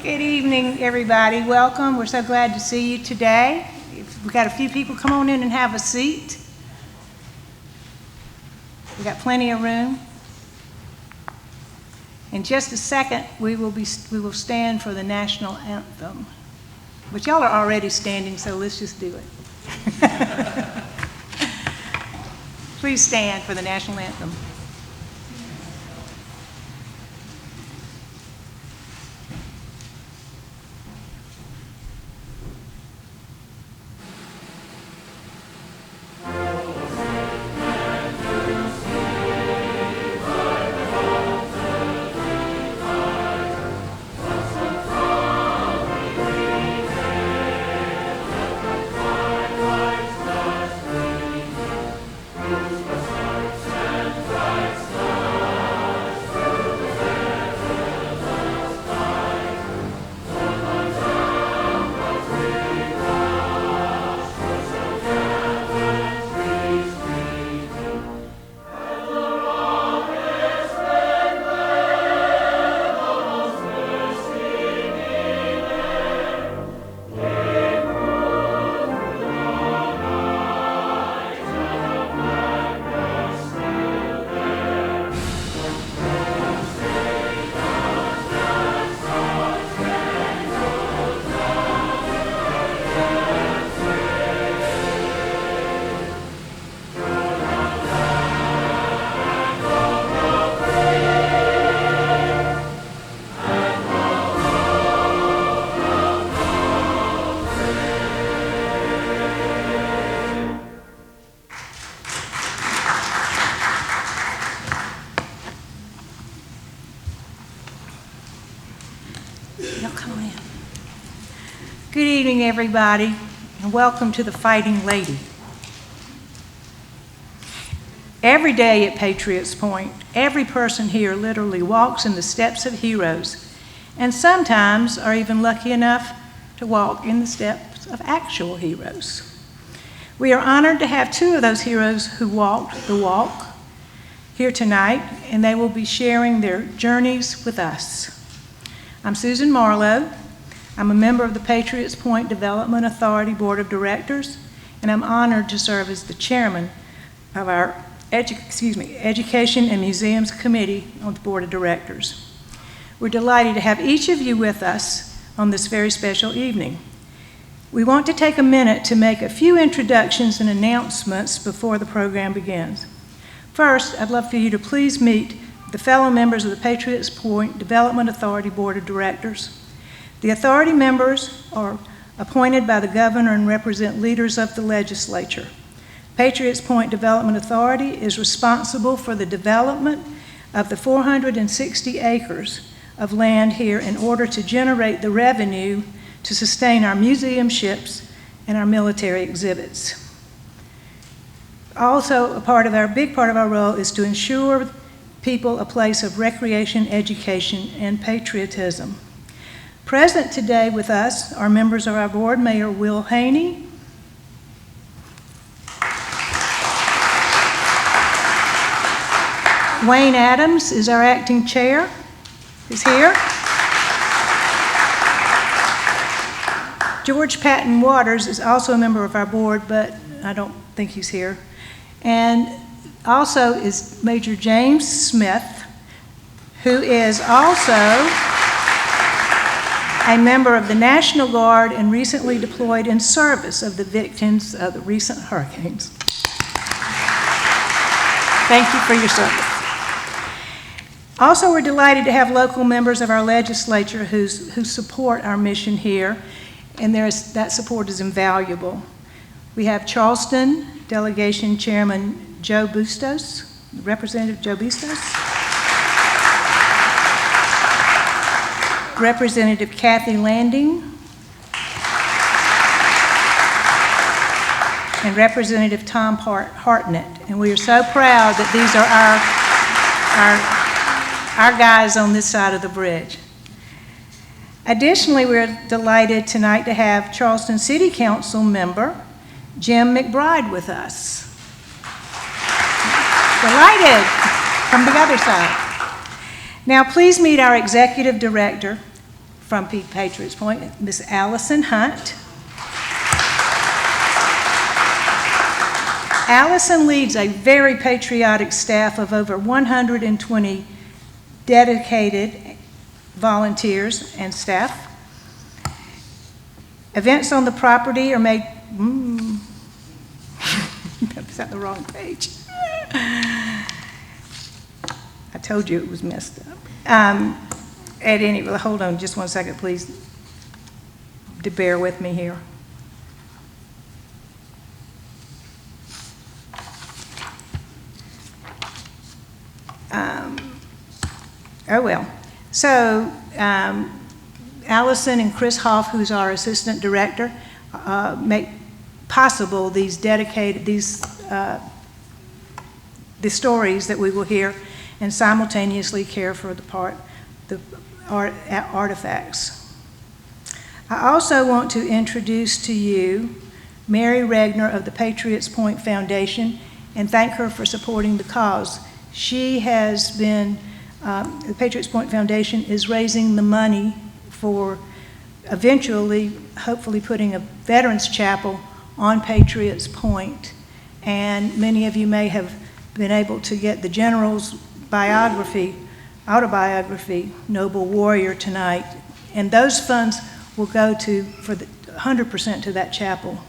Good evening, everybody. Welcome. We're so glad to see you today. We've got a few people. Come on in and have a seat. We've got plenty of room. In just a second, we will stand for the national anthem. But y'all are already standing, so let's just do it. Please stand for the national anthem. Good evening, everybody, and welcome to the Fighting Lady. Every day at Patriots Point, every person here literally walks in the steps of heroes, and sometimes are even lucky enough to walk in the steps of actual heroes. We are honored to have two of those heroes who walked the walk here tonight, and they will be sharing their journeys with us. I'm Susan Marlowe. I'm a member of the Patriots Point Development Authority Board of Directors, and I'm honored to serve as the chairman of our Education and Museums Committee on the Board of Directors. We're delighted to have each of you with us on this very special evening. We want to take a minute to make a few introductions and announcements before the program begins. First, I'd love for you to please meet the fellow members of the Patriots Point Development Authority Board of Directors. The authority members are appointed by the governor and represent leaders of the legislature. Patriots Point Development Authority is responsible for the development of the 460 acres of land here in order to generate the revenue to sustain our museum ships and our military exhibits. Also, big part of our role is to ensure people a place of recreation, education, and patriotism. Present today with us are members of our board, Mayor Will Haney, Wayne Adams is our acting chair, is here. George Patton Waters is also a member of our board, but I don't think he's here. And also is Major James Smith, who is also a member of the National Guard and recently deployed in service of the victims of the recent hurricanes. Thank you for your service. Also, we're delighted to have local members of our legislature who support our mission here, and that support is invaluable. We have Charleston Delegation Chairman Joe Bustos, Representative Joe Bustos, Representative Kathy Landing, and Representative Tom Hartnett. And we are so proud that these are our guys on this side of the bridge. Additionally, we're delighted tonight to have Charleston City Council member Jim McBride with us. Delighted from the other side. Now, please meet our Executive Director from Patriots Point, Miss Allison Hunt. Allison leads a very patriotic staff of over 120 dedicated volunteers and staff. Events on the property are made, that's at the wrong page. I told you it was messed up. At any rate, hold on just one second, please, to bear with me here. Oh well. So Allison and Chris Hoff, who's our assistant director, make possible these dedicated, the stories that we will hear, and simultaneously care for the artifacts. I also want to introduce to you Mary Regner of the Patriots Point Foundation and thank her for supporting the cause. She has been, the Patriots Point Foundation is raising the money for eventually, hopefully, putting a Veterans Chapel on Patriots Point. And many of you may have been able to get the General's autobiography, Noble Warrior, tonight. And those funds will go to, for the 100% to that chapel.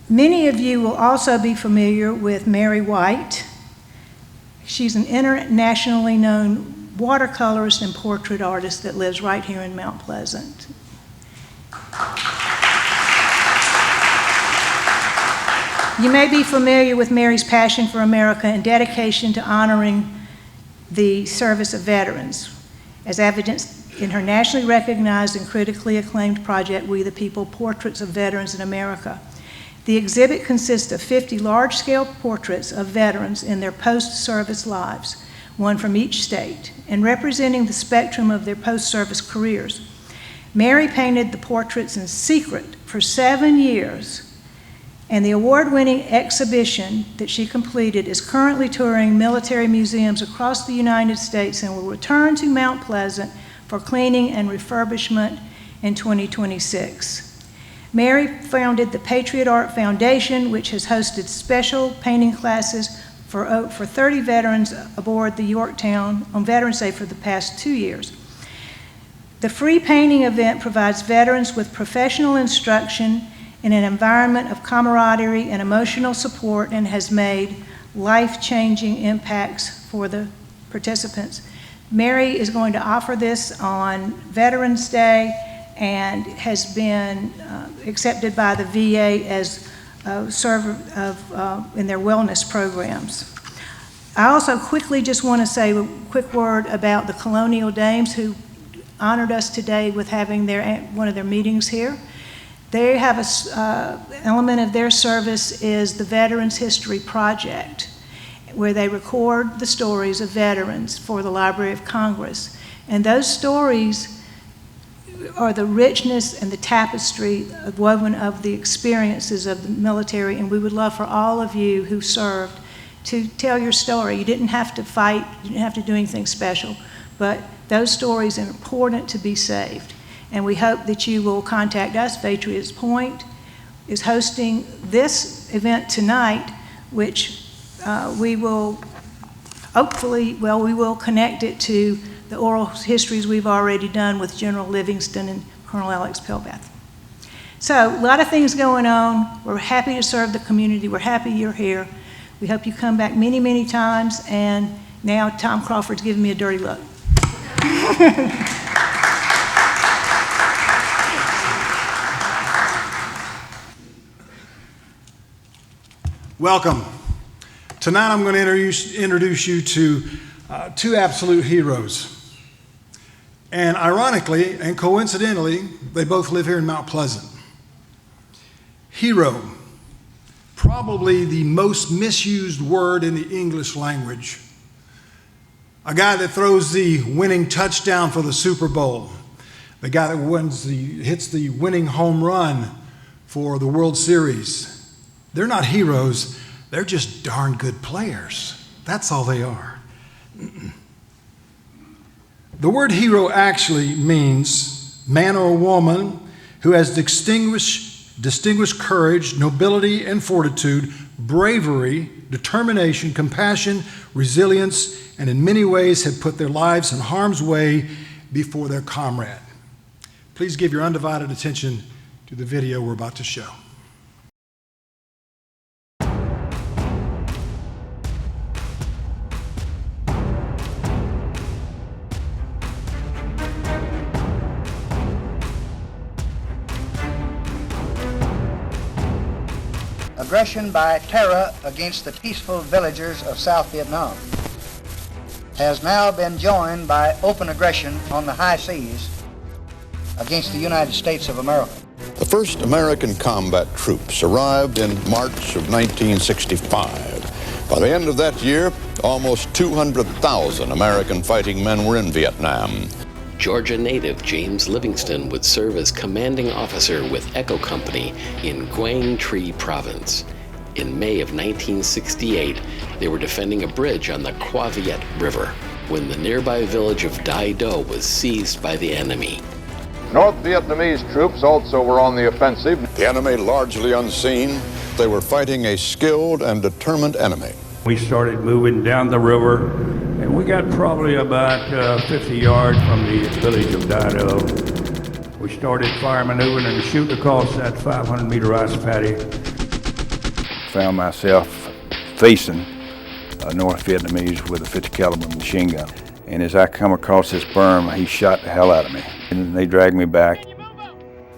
Many of you will also be familiar with Mary White. She's an internationally known watercolorist and portrait artist that lives right here in Mount Pleasant. You may be familiar with Mary's passion for America and dedication to honoring the service of veterans, as evidenced in her nationally recognized and critically acclaimed project, We the People, Portraits of Veterans in America. The exhibit consists of 50 large-scale portraits of veterans in their post-service lives, one from each state, and representing the spectrum of their post-service careers. Mary painted the portraits in secret for 7 years, and the award-winning exhibition that she completed is currently touring military museums across the United States and will return to Mount Pleasant for cleaning and refurbishment in 2026. Mary founded the Patriot Art Foundation, which has hosted special painting classes for 30 veterans aboard the Yorktown on Veterans Day for the past 2 years. The free painting event provides veterans with professional instruction in an environment of camaraderie and emotional support and has made life-changing impacts for the participants. Mary is going to offer this on Veterans Day and has been accepted by the VA as a server in their wellness programs. I also quickly just want to say a quick word about the Colonial Dames who honored us today with having one of their meetings here. They have an element of their service is the Veterans History Project, where they record the stories of veterans for the Library of Congress. And those stories are the richness and the tapestry woven of the experiences of the military, and we would love for all of you who served to tell your story. You didn't have to fight, you didn't have to do anything special, but those stories are important to be saved. And we hope that you will contact us. Patriots Point is hosting this event tonight, which we will hopefully, we will connect it to the oral histories we've already done with General Livingston and Colonel Alex Pelbath. So a lot of things going on. We're happy to serve the community. We're happy you're here. We hope you come back many, many times. And now Tom Crawford's giving me a dirty look. Welcome. Tonight I'm going to introduce you to two absolute heroes. And ironically and coincidentally, they both live here in Mount Pleasant. Hero, probably the most misused word in the English language. A guy that throws the winning touchdown for the Super Bowl. The guy that hits the winning home run for the World Series. They're not heroes, they're just darn good players. That's all they are. The word hero actually means man or woman who has distinguished courage, nobility, and fortitude, bravery, determination, compassion, resilience, and in many ways have put their lives in harm's way before their comrade. Please give your undivided attention to the video we're about to show. Aggression by terror against the peaceful villagers of South Vietnam has now been joined by open aggression on the high seas against the United States of America. The first American combat troops arrived in March of 1965. By the end of that year, almost 200,000 American fighting men were in Vietnam. Georgia native James Livingston would serve as commanding officer with Echo Company in Quang Tri Province. In May of 1968, they were defending a bridge on the Qua Viet River when the nearby village of Dai Do was seized by the enemy. North Vietnamese troops also were on the offensive. The enemy largely unseen, they were fighting a skilled and determined enemy. We started moving down the river, and we got probably about 50 yards from the village of Dai Do. We started fire maneuvering and shooting across that 500-meter ice paddy. Found myself facing a North Vietnamese with a 50 caliber machine gun. And as I come across this berm, he shot the hell out of me. And they dragged me back.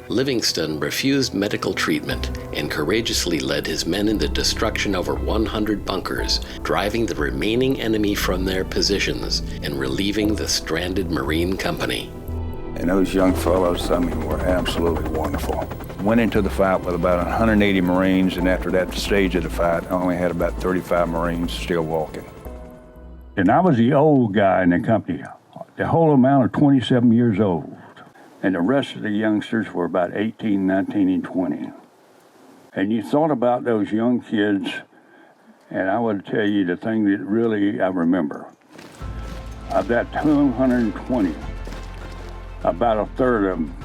Livingston refused medical treatment and courageously led his men in the destruction over 100 bunkers, driving the remaining enemy from their positions and relieving the stranded Marine company. And those young fellows, I mean, were absolutely wonderful. Went into the fight with about 180 Marines, and after that stage of the fight, I only had about 35 Marines still walking. And I was the old guy in the company, the whole amount of 27 years old. And the rest of the youngsters were about 18, 19, and 20. And you thought about those young kids, and I would tell you the thing that really I remember. Of that 220, about a third of them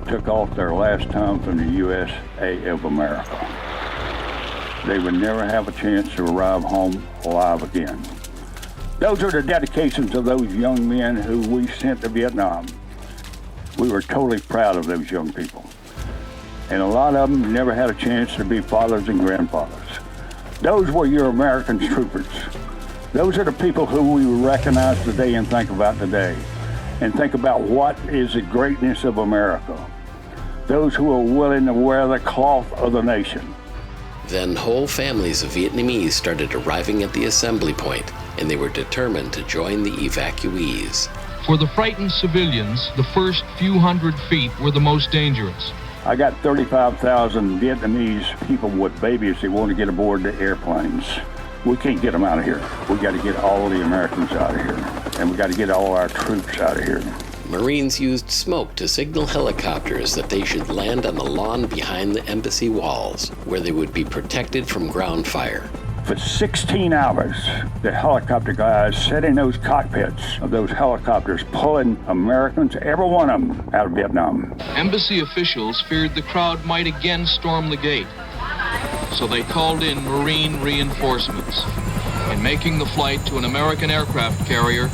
took off their last time from the USA of America. They would never have a chance to arrive home alive again. Those are the dedications of those young men who we sent to Vietnam. We were totally proud of those young people. And a lot of them never had a chance to be fathers and grandfathers. Those were your American troopers. Those are the people who we recognize today and think about today. And think about what is the greatness of America. Those who are willing to wear the cloth of the nation. Then whole families of Vietnamese started arriving at the assembly point, and they were determined to join the evacuees. For the frightened civilians, the first few hundred feet were the most dangerous. I got 35,000 Vietnamese people with babies that want to get aboard the airplanes. We can't get them out of here. We got to get all the Americans out of here. And we got to get all our troops out of here. Marines used smoke to signal helicopters that they should land on the lawn behind the embassy walls, where they would be protected from ground fire. For 16 hours, the helicopter guys sat in those cockpits of those helicopters, pulling Americans, every one of them, out of Vietnam. Embassy officials feared the crowd might again storm the gate, so they called in Marine reinforcements and making the flight to an American aircraft carrier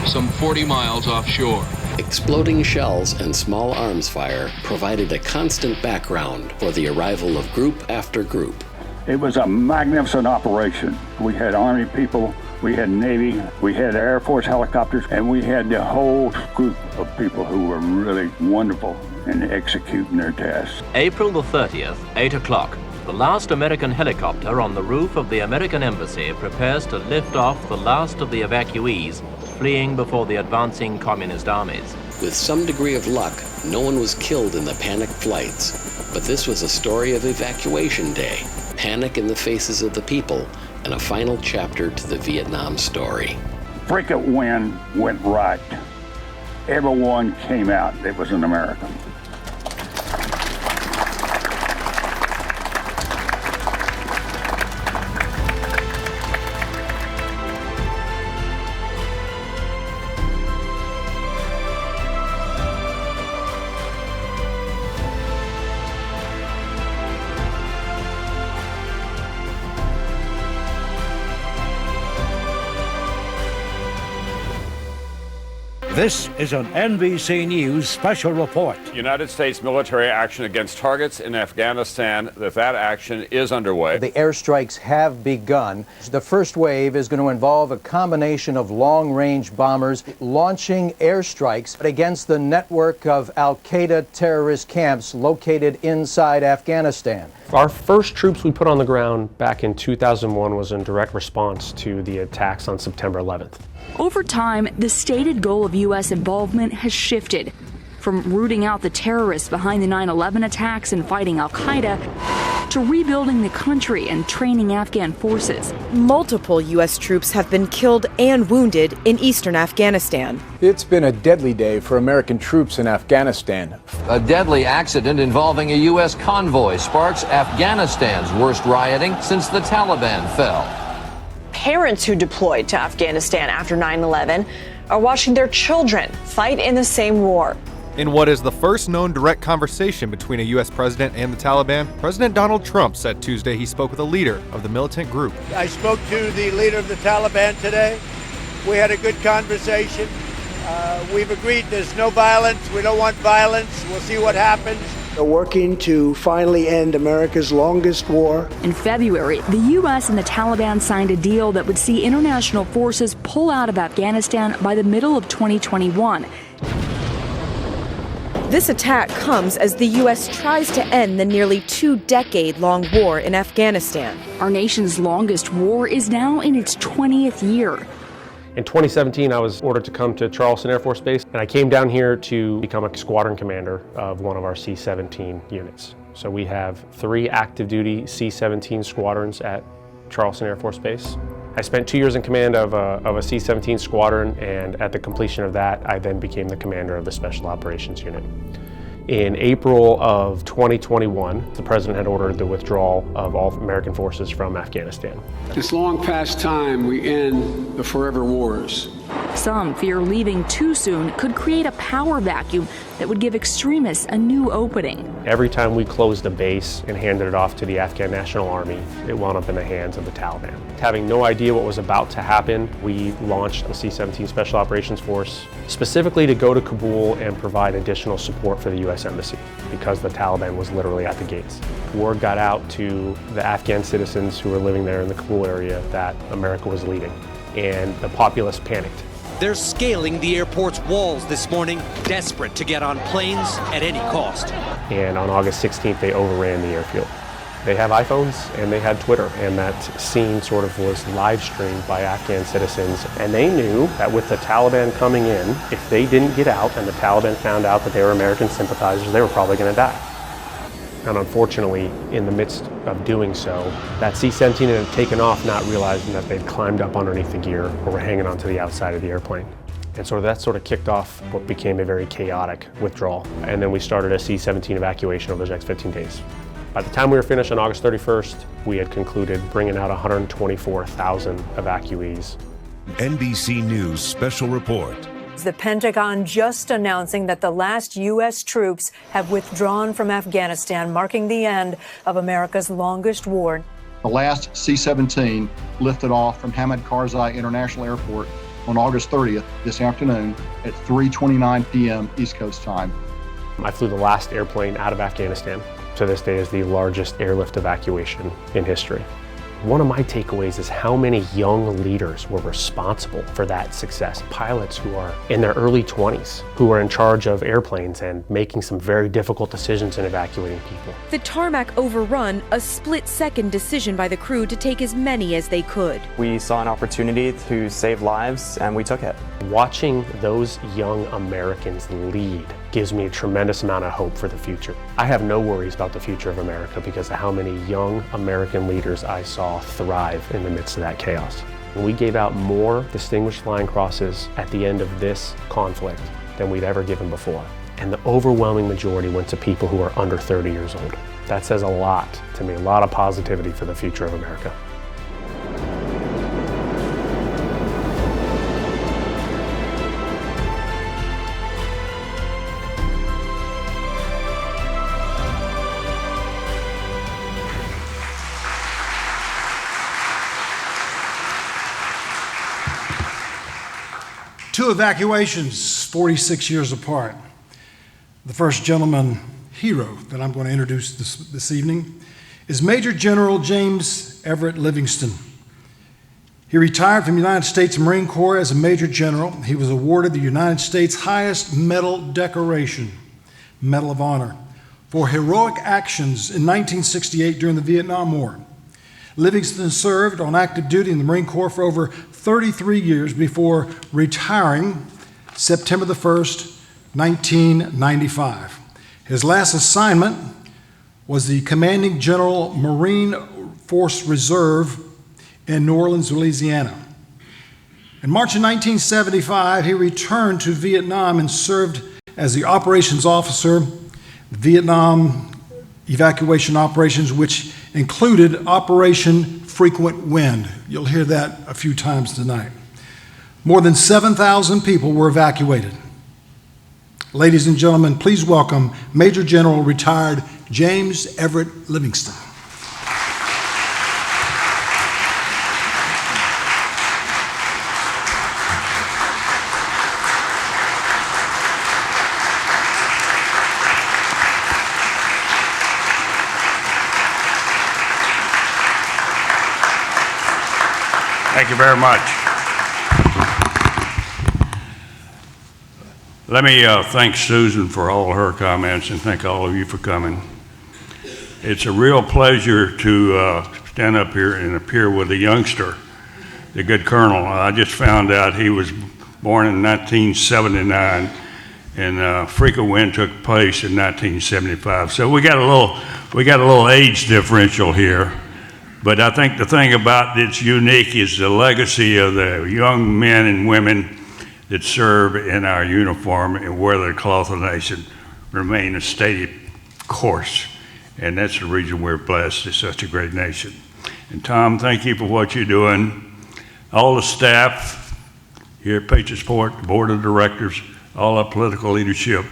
some 40 miles offshore. Exploding shells and small arms fire provided a constant background for the arrival of group after group. It was a magnificent operation. We had Army people, we had Navy, we had Air Force helicopters, and we had the whole group of people who were really wonderful in executing their tasks. April the 30th, 8 o'clock. The last American helicopter on the roof of the American embassy prepares to lift off the last of the evacuees fleeing before the advancing communist armies. With some degree of luck, no one was killed in the panicked flights, but this was a story of evacuation day, panic in the faces of the people, and a final chapter to the Vietnam story. Frigate wind went right. Everyone came out that was an American. This is an NBC News special report. United States military action against targets in Afghanistan, that action is underway. The airstrikes have begun. The first wave is going to involve a combination of long-range bombers launching airstrikes against the network of al-Qaeda terrorist camps located inside Afghanistan. Our first troops we put on the ground back in 2001 was in direct response to the attacks on September 11th. Over time, the stated goal of U.S. involvement has shifted from rooting out the terrorists behind the 9/11 attacks and fighting al-Qaeda to rebuilding the country and training Afghan forces. Multiple U.S. troops have been killed and wounded in eastern Afghanistan. It's been a deadly day for American troops in Afghanistan. A deadly accident involving a U.S. convoy sparks Afghanistan's worst rioting since the Taliban fell. Parents who deployed to Afghanistan after 9/11 are watching their children fight in the same war. In what is the first known direct conversation between a U.S. president and the Taliban, President Donald Trump said Tuesday he spoke with a leader of the militant group. I spoke to the leader of the Taliban today. We had a good conversation. We've agreed there's no violence. We don't want violence. We'll see what happens. We're working to finally end America's longest war. In February, the U.S. and the Taliban signed a deal that would see international forces pull out of Afghanistan by the middle of 2021. This attack comes as the U.S. tries to end the nearly 2-decade-long war in Afghanistan. Our nation's longest war is now in its 20th year. In 2017, I was ordered to come to Charleston Air Force Base, and I came down here to become a squadron commander of one of our C-17 units. So we have 3 active duty C-17 squadrons at Charleston Air Force Base. I spent 2 years in command of a C-17 squadron, and at the completion of that, I then became the commander of the Special Operations Unit. In April of 2021, the president had ordered the withdrawal of all American forces from Afghanistan. It's long past time we end the forever wars. Some fear leaving too soon could create a power vacuum that would give extremists a new opening. Every time we closed a base and handed it off to the Afghan National Army, it wound up in the hands of the Taliban. Having no idea what was about to happen, we launched the C-17 Special Operations Force specifically to go to Kabul and provide additional support for the U.S. Embassy because the Taliban was literally at the gates. Word got out to the Afghan citizens who were living there in the Kabul area that America was leaving, and the populace panicked. They're scaling the airport's walls this morning, desperate to get on planes at any cost. And on August 16th, they overran the airfield. They have iPhones and they had Twitter, and that scene sort of was live streamed by Afghan citizens. And they knew that with the Taliban coming in, if they didn't get out and the Taliban found out that they were American sympathizers, they were probably going to die. And unfortunately, in the midst of doing so, that C-17 had taken off, not realizing that they'd climbed up underneath the gear or were hanging onto the outside of the airplane. And so that sort of kicked off what became a very chaotic withdrawal. And then we started a C-17 evacuation over the next 15 days. By the time we were finished on August 31st, we had concluded bringing out 124,000 evacuees. NBC News Special Report. The Pentagon just announcing that the last U.S. troops have withdrawn from Afghanistan, marking the end of America's longest war. The last C-17 lifted off from Hamid Karzai International Airport on August 30th, this afternoon, at 3:29 p.m. East Coast time. I flew the last airplane out of Afghanistan. To this day is the largest airlift evacuation in history. One of my takeaways is how many young leaders were responsible for that success. Pilots who are in their early 20s, who are in charge of airplanes and making some very difficult decisions in evacuating people. The tarmac overrun, a split-second decision by the crew to take as many as they could. We saw an opportunity to save lives, and we took it. Watching those young Americans lead gives me a tremendous amount of hope for the future. I have no worries about the future of America because of how many young American leaders I saw thrive in the midst of that chaos. We gave out more Distinguished Flying Crosses at the end of this conflict than we'd ever given before. And the overwhelming majority went to people who are under 30 years old. That says a lot to me, a lot of positivity for the future of America. Two evacuations 46 years apart. The first gentleman hero that I'm going to introduce this evening is Major General James Everett Livingston. He retired from the United States Marine Corps as a Major General. He was awarded the United States' highest medal decoration, Medal of Honor, for heroic actions in 1968 during the Vietnam War. Livingston served on active duty in the Marine Corps for over 33 years before retiring September the 1st, 1995. His last assignment was the Commanding General Marine Force Reserve in New Orleans, Louisiana. In March of 1975, he returned to Vietnam and served as the operations officer, Vietnam evacuation operations, which included Operation Frequent Wind. You'll hear that a few times tonight. More than 7,000 people were evacuated. Ladies and gentlemen, please welcome Major General retired James Everett Livingston. Thank you very much. Let me thank Susan for all her comments and thank all of you for coming. It's a real pleasure to stand up here and appear with a youngster, the good colonel. I just found out he was born in 1979 and Frequent Wind took place in 1975. So we got a little age differential here. But I think the thing about that's unique is the legacy of the young men and women that serve in our uniform and wear the cloth of the nation remain a stated course. And that's the reason we're blessed. It's such a great nation. And Tom, thank you for what you're doing. All the staff here at Patriots Point, the board of directors, all our political leadership,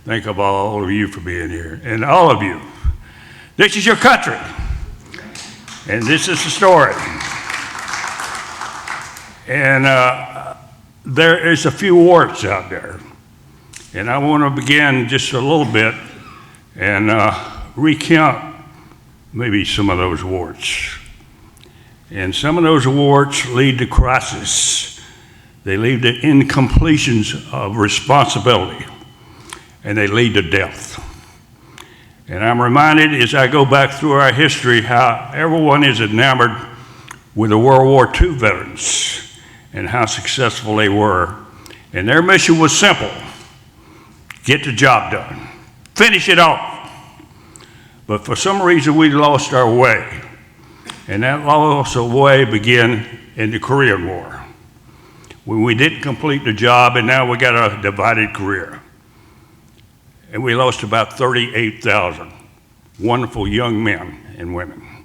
thank all of you for being here. And all of you, this is your country. And this is the story. And there is a few warts out there. And I want to begin just a little bit and recount maybe some of those warts. And some of those warts lead to crisis. They lead to incompletions of responsibility. And they lead to death. And I'm reminded as I go back through our history how everyone is enamored with the World War II veterans and how successful they were. And their mission was simple: get the job done, finish it off. But for some reason we lost our way. And that loss of way began in the Korean War, when we didn't complete the job and now we got a divided career. And we lost about 38,000 wonderful young men and women.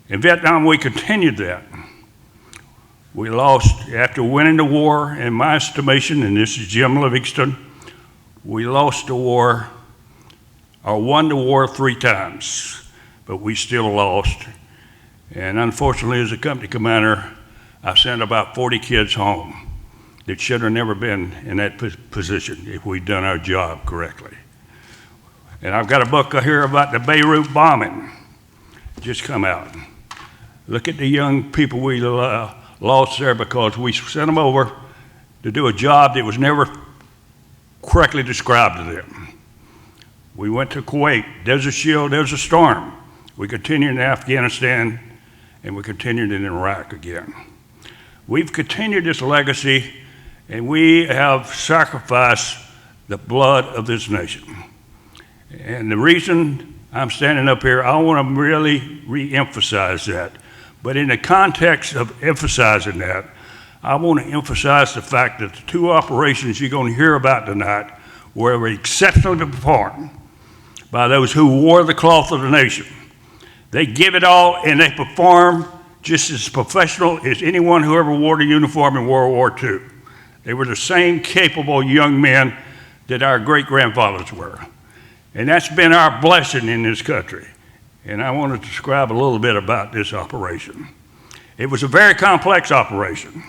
In Vietnam, we continued that. We lost, after winning the war, in my estimation, and this is Jim Livingston, we lost the war, or won the war 3 times, but we still lost. And unfortunately, as a company commander, I sent about 40 kids home that should have never been in that position if we'd done our job correctly. And I've got a book here about the Beirut bombing, just come out. Look at the young people we lost there because we sent them over to do a job that was never correctly described to them. We went to Kuwait, Desert Shield, Desert Storm. We continued in Afghanistan, and we continued in Iraq again. We've continued this legacy, and we have sacrificed the blood of this nation. And the reason I'm standing up here, I want to really re-emphasize that. But in the context of emphasizing that, I want to emphasize the fact that the 2 operations you're going to hear about tonight were exceptionally performed by those who wore the cloth of the nation. They give it all and they perform just as professional as anyone who ever wore the uniform in World War II. They were the same capable young men that our great-grandfathers were. And that's been our blessing in this country. And I want to describe a little bit about this operation. It was a very complex operation.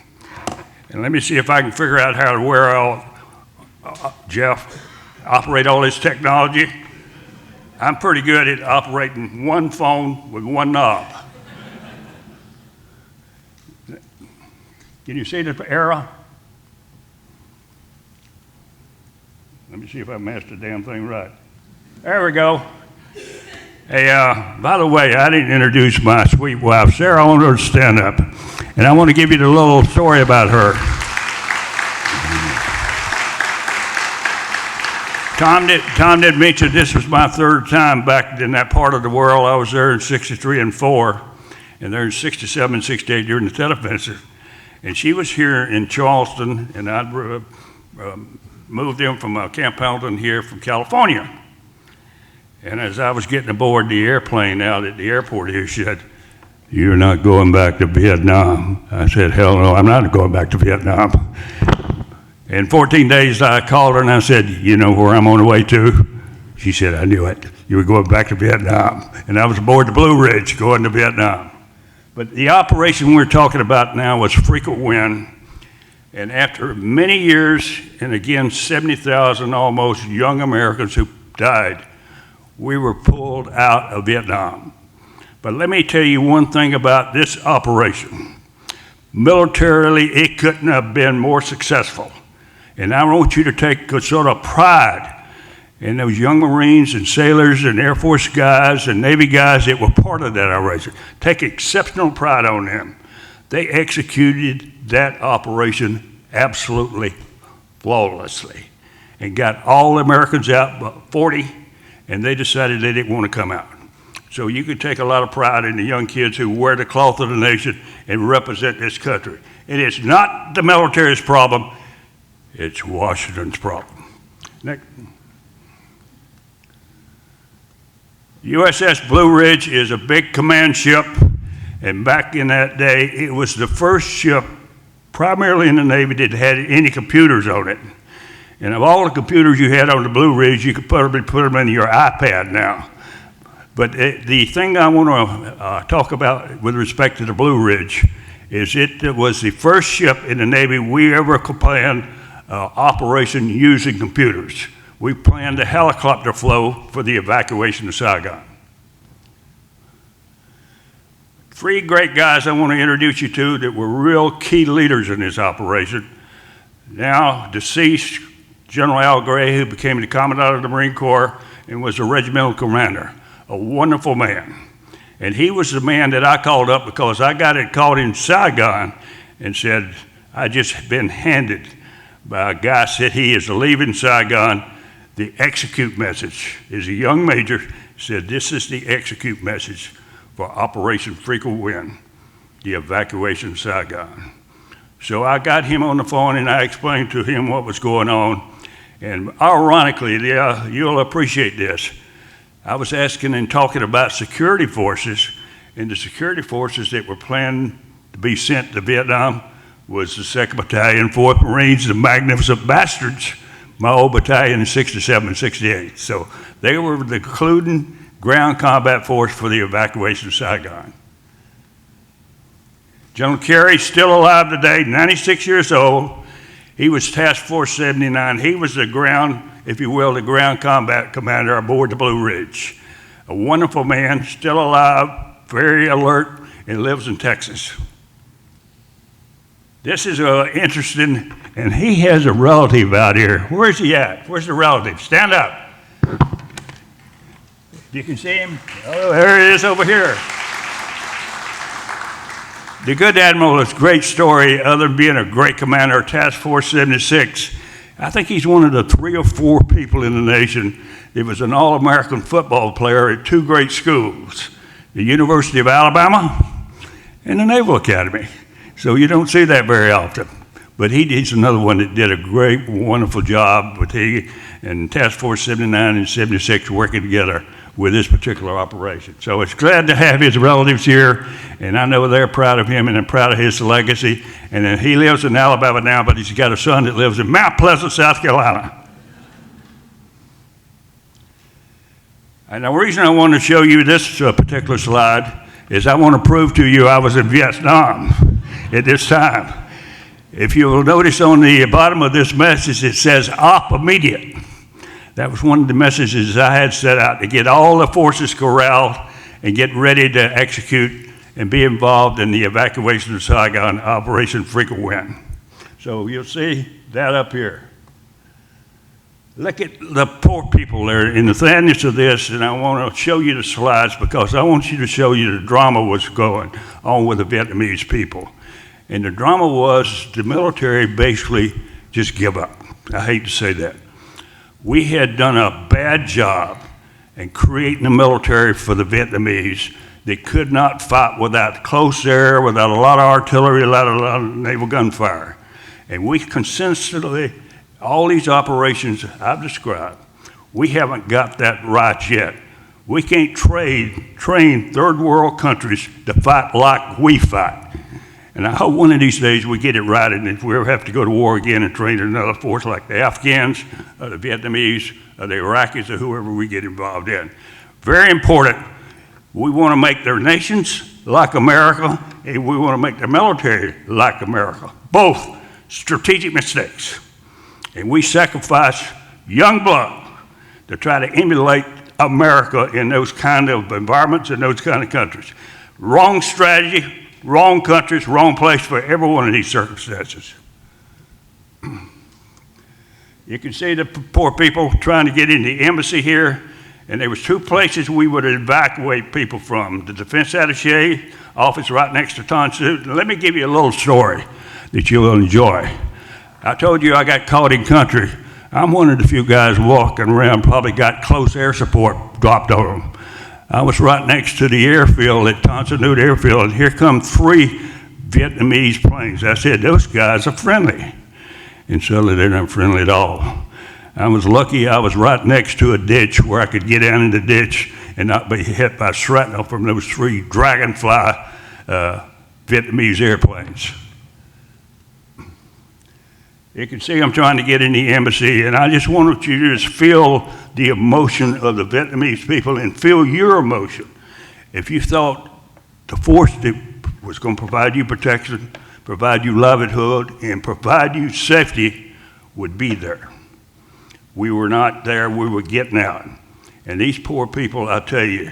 And let me see if I can figure out how to wear all, Jeff, operate all this technology. I'm pretty good at operating one phone with one knob. Can you see the arrow? Let me see if I matched the damn thing right. There we go. Hey, by the way, I didn't introduce my sweet wife, Sarah. I want her to stand up. And I want to give you the little story about her. Tom did mention this was my third time back in that part of the world. I was there in 63 and 4, and there in 67 and 68 during the Tet Offensive. And she was here in Charleston, and I'd moved in from Camp Pendleton here from California. And as I was getting aboard the airplane out at the airport here, she said, "You're not going back to Vietnam." I said, "Hell no, I'm not going back to Vietnam." In 14 days, I called her and I said, "You know where I'm on the way to?" She said, "I knew it. You were going back to Vietnam." And I was aboard the Blue Ridge going to Vietnam. But the operation we're talking about now was frequent wind. And after many years, and again, 70,000 almost young Americans who died, we were pulled out of Vietnam. But let me tell you one thing about this operation. Militarily, it couldn't have been more successful. And I want you to take a sort of pride in those young Marines and sailors and Air Force guys and Navy guys that were part of that operation. Take exceptional pride on them. They executed that operation absolutely flawlessly and got all the Americans out but 40, and they decided they didn't want to come out. So you can take a lot of pride in the young kids who wear the cloth of the nation and represent this country. And it's not the military's problem, it's Washington's problem. Next. USS Blue Ridge is a big command ship, and back in that day, it was the first ship, primarily in the Navy, that had any computers on it. And of all the computers you had on the Blue Ridge, you could probably put them in your iPad now. But the thing I want to talk about with respect to the Blue Ridge is it was the first ship in the Navy we ever planned operation using computers. We planned a helicopter flow for the evacuation of Saigon. 3 great guys I want to introduce you to that were real key leaders in this operation. Now deceased General Al Gray, who became the Commandant of the Marine Corps and was a regimental commander, a wonderful man. And he was the man that I called up because I got it caught in Saigon and said, I just been handed by a guy said he is leaving Saigon. The execute message is a young major said, this is the execute message for Operation Frequent Wind, the evacuation of Saigon. So I got him on the phone and I explained to him what was going on. And ironically, you'll appreciate this. I was asking and talking about security forces, and the security forces that were planned to be sent to Vietnam was the 2nd Battalion, 4th Marines, the Magnificent Bastards, my old battalion in 67 and 68. So they were the including ground combat force for the evacuation of Saigon. General Carey's still alive today, 96 years old. He was Task Force 79. He was the ground, if you will, the ground combat commander aboard the Blue Ridge. A wonderful man, still alive, very alert, and lives in Texas. This is interesting, and he has a relative out here. Where's he at? Where's the relative? Stand up. You can see him? Oh, there he is over here. The good admiral is a great story, other than being a great commander of Task Force 76. I think he's one of the 3 or 4 people in the nation that was an All-American football player at 2 great schools, the University of Alabama and the Naval Academy. So you don't see that very often. But he's another one that did a great, wonderful job with he and Task Force 79 and 76 working together with this particular operation. So it's glad to have his relatives here, and I know they're proud of him and I'm proud of his legacy. And then he lives in Alabama now, but he's got a son that lives in Mount Pleasant, South Carolina. And the reason I want to show you this particular slide is I want to prove to you I was in Vietnam at this time. If you'll notice on the bottom of this message, it says op immediate. That was one of the messages I had set out, to get all the forces corralled and get ready to execute and be involved in the evacuation of Saigon, Operation Frequent Wind. So you'll see that up here. Look at the poor people there in the sadness of this, and I want to show you the slides because I want you to show you the drama was going on with the Vietnamese people. And the drama was the military basically just give up. I hate to say that. We had done a bad job in creating a military for the Vietnamese that could not fight without close air, without a lot of artillery, without a lot of naval gunfire. And we consistently, all these operations I've described, we haven't got that right yet. We can't train third world countries to fight like we fight. And I hope one of these days we get it right, and if we ever have to go to war again and train another force like the Afghans, or the Vietnamese, or the Iraqis, or whoever we get involved in. Very important. We want to make their nations like America, and we want to make their military like America. Both strategic mistakes. And we sacrifice young blood to try to emulate America in those kind of environments and those kind of countries. Wrong strategy, wrong countries, wrong place for every one of these circumstances. You can see the poor people trying to get in the embassy here, and there was two places we would evacuate people from. The Defense Attaché office right next to Ton Suit. And let me give you a little story that you'll enjoy. I told you I got caught in country. I'm one of the few guys walking around, probably got close air support dropped on them. I was right next to the airfield at Ton Suit Airfield, and here come 3 Vietnamese planes. I said, those guys are friendly. And suddenly they're not friendly at all. I was lucky I was right next to a ditch where I could get down in the ditch and not be hit by shrapnel from those 3 Dragonfly Vietnamese airplanes. You can see I'm trying to get in the embassy, and I just wanted you to just feel the emotion of the Vietnamese people and feel your emotion. If you thought the force that was going to provide you protection, provide you livelihood, and provide you safety would be there. We were not there, we were getting out. And these poor people, I tell you,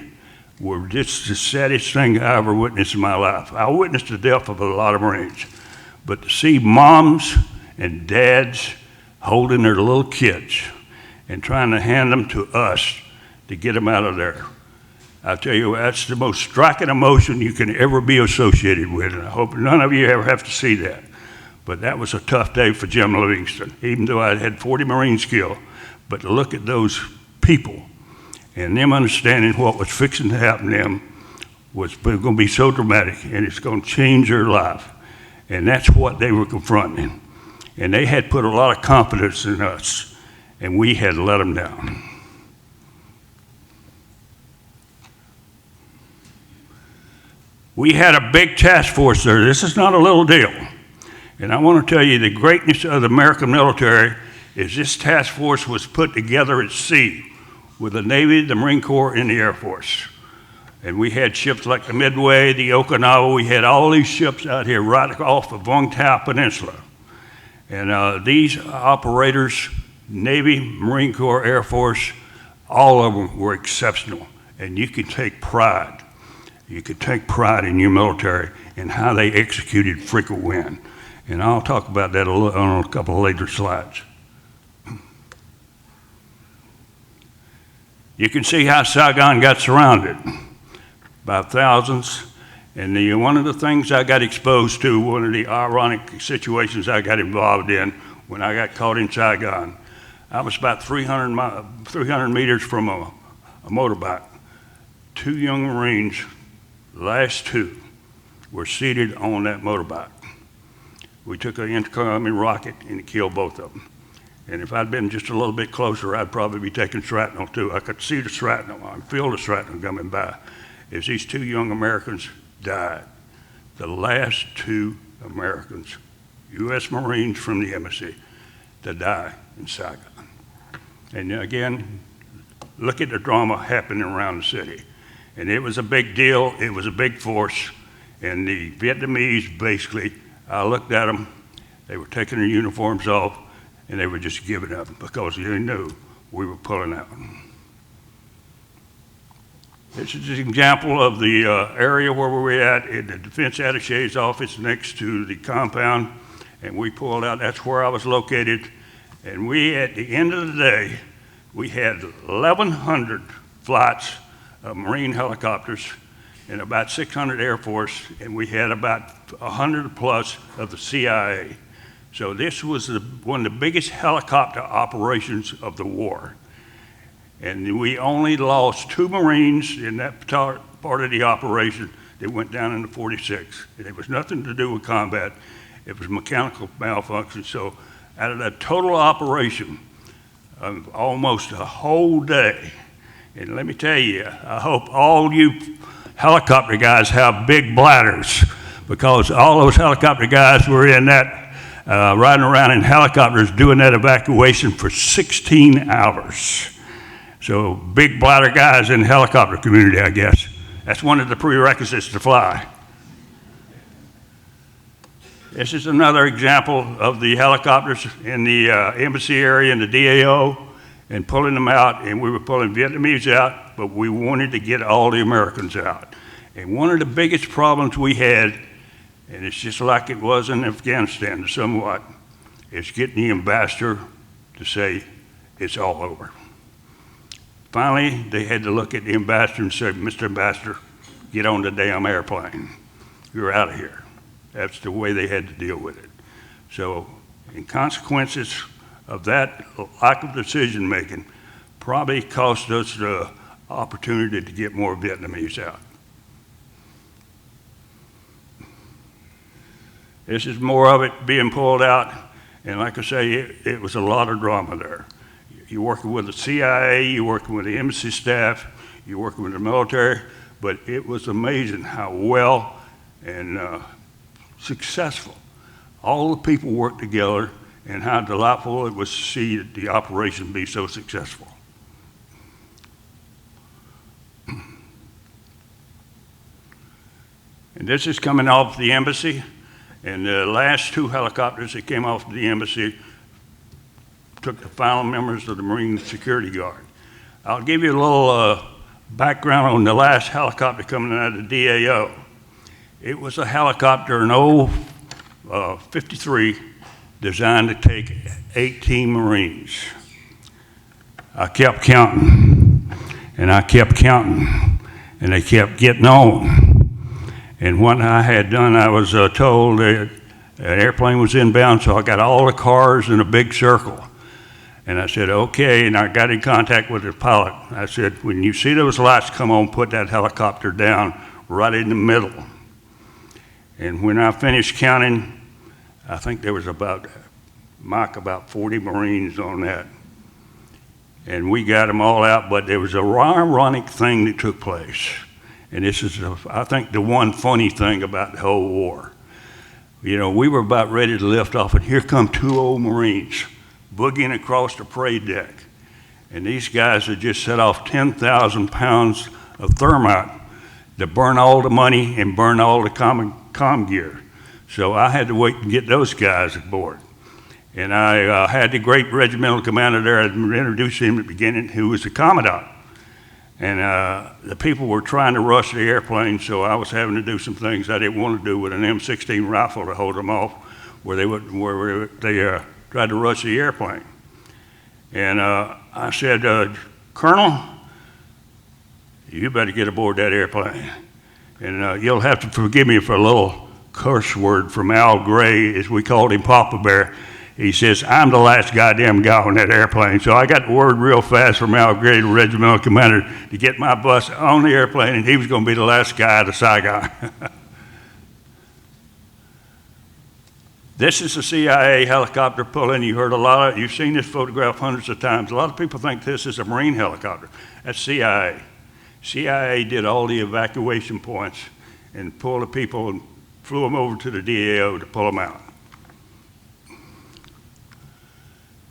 were just the saddest thing I ever witnessed in my life. I witnessed the death of a lot of Marines, but to see moms and dads holding their little kids and trying to hand them to us to get them out of there. I tell you, that's the most striking emotion you can ever be associated with, and I hope none of you ever have to see that. But that was a tough day for Jim Livingston, even though I had 40 Marines killed. But to look at those people and them understanding what was fixing to happen to them was going to be so dramatic, and it's going to change their life. And that's what they were confronting. And they had put a lot of confidence in us, and we had let them down. We had a big task force there. This is not a little deal. And I want to tell you the greatness of the American military is this task force was put together at sea with the Navy, the Marine Corps, and the Air Force. And we had ships like the Midway, the Okinawa. We had all these ships out here right off the Vung Tau Peninsula. And these operators, Navy, Marine Corps, Air Force, all of them were exceptional. And you could take pride. You could take pride in your military and how they executed frequent wind. And I'll talk about that on a couple of later slides. You can see how Saigon got surrounded by thousands. And one of the things I got exposed to, one of the ironic situations I got involved in when I got caught in Saigon, I was about 300 meters from a motorbike. 2 young Marines, the last 2, were seated on that motorbike. We took an incoming rocket and it killed both of them. And if I'd been just a little bit closer, I'd probably be taking shrapnel too. I could see the shrapnel, I could feel the shrapnel coming by as these 2 young Americans died. The last 2 Americans, U.S. Marines from the embassy, to die in Saigon. And again, look at the drama happening around the city. And it was a big deal, it was a big force, and the Vietnamese basically, I looked at them, They were taking their uniforms off, and they were just giving up because they knew we were pulling out. This is an example of the area where we were at in the Defense Attaché's office next to the compound, and we pulled out. That's where I was located. And we, at the end of the day, we had 1,100 flights of Marine helicopters and about 600 Air Force, and we had about 100 plus of the CIA. So this was one of the biggest helicopter operations of the war. And we only lost 2 Marines in that part of the operation that went down in the 46. And it was nothing to do with combat. It was mechanical malfunction. So out of that total operation of almost a whole day, and let me tell you, I hope all you helicopter guys have big bladders, because all those helicopter guys were in that, riding around in helicopters doing that evacuation for 16 hours. So big bladder guys in the helicopter community, I guess. That's one of the prerequisites to fly. This is another example of the helicopters in the embassy area in the DAO and pulling them out, and we were pulling Vietnamese out, but we wanted to get all the Americans out. And one of the biggest problems we had, and it's just like it was in Afghanistan somewhat, is getting the ambassador to say it's all over. Finally, they had to look at the ambassador and say, Mr. Ambassador, get on the damn airplane. You're out of here. That's the way they had to deal with it. So, in consequences of that lack of decision making, probably cost us the opportunity to get more Vietnamese out. This is more of it being pulled out, and like I say, it was a lot of drama there. You're working with the CIA, you're working with the embassy staff, you're working with the military, but it was amazing how well and successful all the people worked together, and how delightful it was to see the operation be so successful. And this is coming off the embassy, and the last 2 helicopters that came off the embassy took the final members of the Marine Security Guard. I'll give you a little background on the last helicopter coming out of the DAO. It was a helicopter, an old 53, designed to take 18 Marines. I kept counting, and I kept counting, and they kept getting on. And what I had done, I was told that an airplane was inbound, so I got all the cars in a big circle. And I said, okay, and I got in contact with the pilot. I said, when you see those lights come on, put that helicopter down right in the middle. And when I finished counting, I think there was about 40 Marines on that. And we got them all out, but there was a ironic thing that took place. And this is, I think, the one funny thing about the whole war. You know, we were about ready to lift off, and here come 2 old Marines boogieing across the parade deck. And these guys had just set off 10,000 pounds of thermite to burn all the money and burn all the comm gear. So I had to wait and get those guys aboard. And I had the great regimental commander there, I introduced him at the beginning, who was the commandant. And the people were trying to rush the airplane, so I was having to do some things I didn't want to do with an M16 rifle to hold them off, where they tried to rush the airplane. And I said, Colonel, you better get aboard that airplane. And you'll have to forgive me for a little curse word from Al Gray, as we called him, Papa Bear. He says, I'm the last goddamn guy on that airplane. So I got the word real fast from Al Gray, the regimental commander, to get my bus on the airplane, and he was going to be the last guy to Saigon. This is a CIA helicopter pulling. You heard a lot of, you've seen this photograph hundreds of times. A lot of people think this is a Marine helicopter. That's CIA. CIA did all the evacuation points and pulled the people and flew them over to the DAO to pull them out.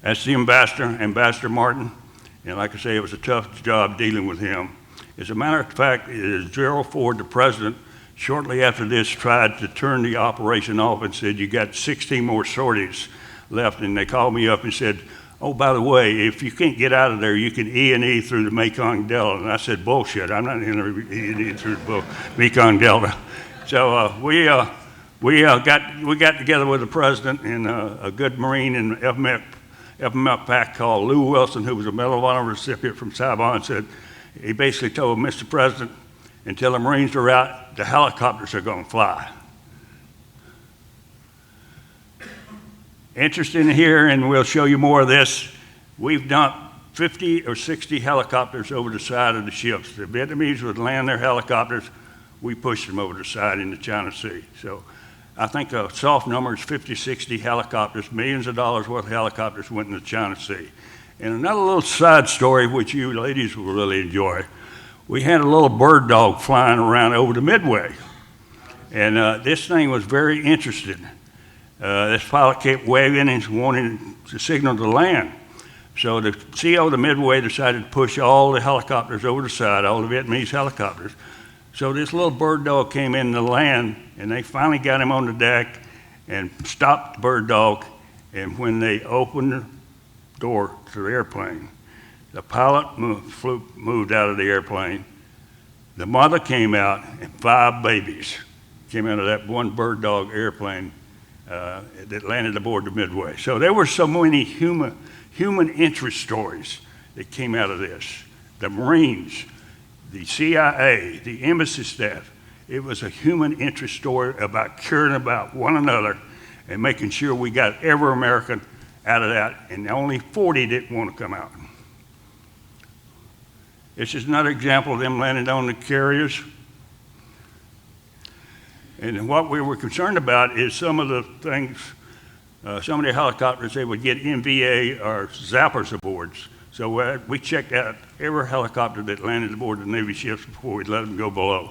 That's the ambassador, Ambassador Martin. And like I say, it was a tough job dealing with him. As a matter of fact, Gerald Ford, the president, shortly after this tried to turn the operation off and said, you got 16 more sorties left. And they called me up and said, oh, by the way, if you can't get out of there, you can E&E through the Mekong Delta. And I said, bullshit, I'm not in E&E through the Mekong Delta. So we got together with the president and a good Marine in FMF pack called Lou Wilson, who was a Medal of Honor recipient from Saigon, said, he basically told Mr. President, until the Marines are out, the helicopters are going to fly. Interesting here, and we'll show you more of this, we've dumped 50 or 60 helicopters over the side of the ships. The Vietnamese would land their helicopters, we pushed them over the side in the China Sea. So I think a soft number is 50, 60 helicopters, millions of dollars worth of helicopters went in the China Sea. And another little side story, which you ladies will really enjoy, we had a little bird dog flying around over the Midway. And this thing was very interesting. This pilot kept waving and wanting to signal to land. So the CO of the Midway decided to push all the helicopters over the side, all the Vietnamese helicopters. So this little bird dog came in to land, and they finally got him on the deck and stopped the bird dog. And when they opened the door to the airplane, the pilot moved out of the airplane. The mother came out, and 5 babies came out of that one bird dog airplane that landed aboard the Midway. So there were so many human interest stories that came out of this. The Marines, the CIA, the embassy staff. It was a human interest story about caring about one another and making sure we got every American out of that, and only 40 didn't want to come out. This is another example of them landing on the carriers. And what we were concerned about is some of the things, some of the helicopters, they would get NVA or zappers aboard. So we checked out every helicopter that landed aboard the Navy ships before we let them go below.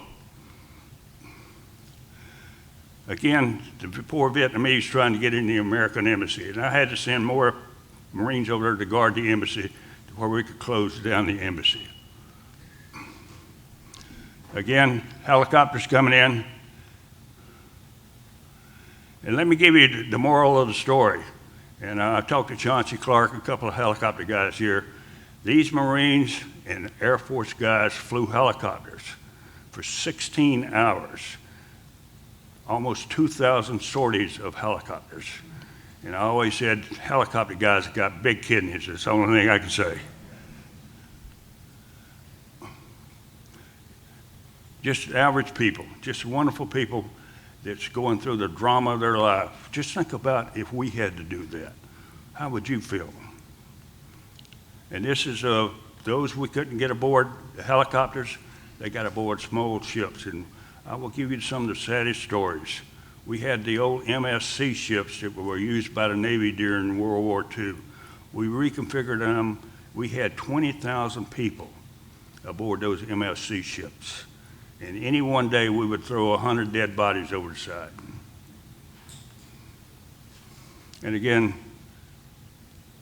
Again, the poor Vietnamese trying to get in the American embassy. And I had to send more Marines over there to guard the embassy to where we could close down the embassy. Again, helicopters coming in. And let me give you the moral of the story. And I talked to Chauncey Clark, a couple of helicopter guys here. These Marines and Air Force guys flew helicopters for 16 hours, almost 2,000 sorties of helicopters. And I always said, helicopter guys got big kidneys. That's the only thing I can say. Just average people, just wonderful people that's going through the drama of their life. Just think about if we had to do that. How would you feel? And this is those we couldn't get aboard the helicopters, they got aboard small ships. And I will give you some of the saddest stories. We had the old MSC ships that were used by the Navy during World War II. We reconfigured them. We had 20,000 people aboard those MSC ships. And any one day we would throw 100 dead bodies over the side. And again,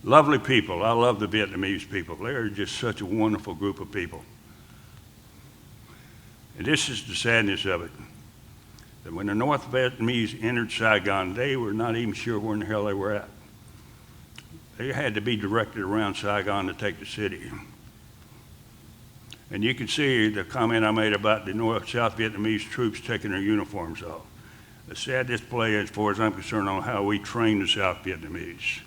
lovely people. I love the Vietnamese people. They're just such a wonderful group of people. And this is the sadness of it. That when the North Vietnamese entered Saigon, they were not even sure where in the hell they were at. They had to be directed around Saigon to take the city. And you can see the comment I made about the South Vietnamese troops taking their uniforms off. A sad display, as far as I'm concerned, on how we train the South Vietnamese.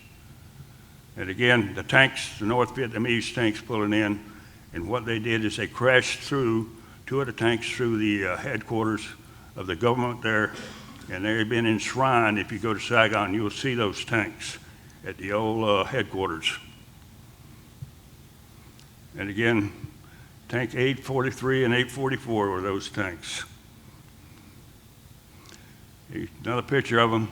And again, the tanks, the North Vietnamese tanks pulling in, and what they did is they crashed through 2 of the tanks through the headquarters of the government there, and they've been enshrined. If you go to Saigon, you'll see those tanks at the old headquarters. And again, Tank 843 and 844 were those tanks. Another picture of them.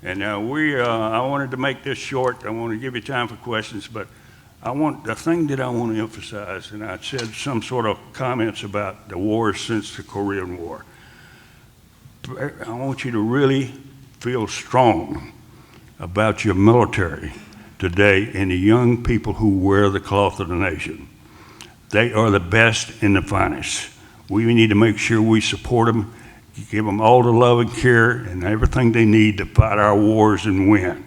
And I wanted to make this short. I want to give you time for questions, but the thing that I want to emphasize, and I said some sort of comments about the wars since the Korean War. I want you to really feel strong about your military today and the young people who wear the cloth of the nation. They are the best and the finest. We need to make sure we support them, give them all the love and care and everything they need to fight our wars and win.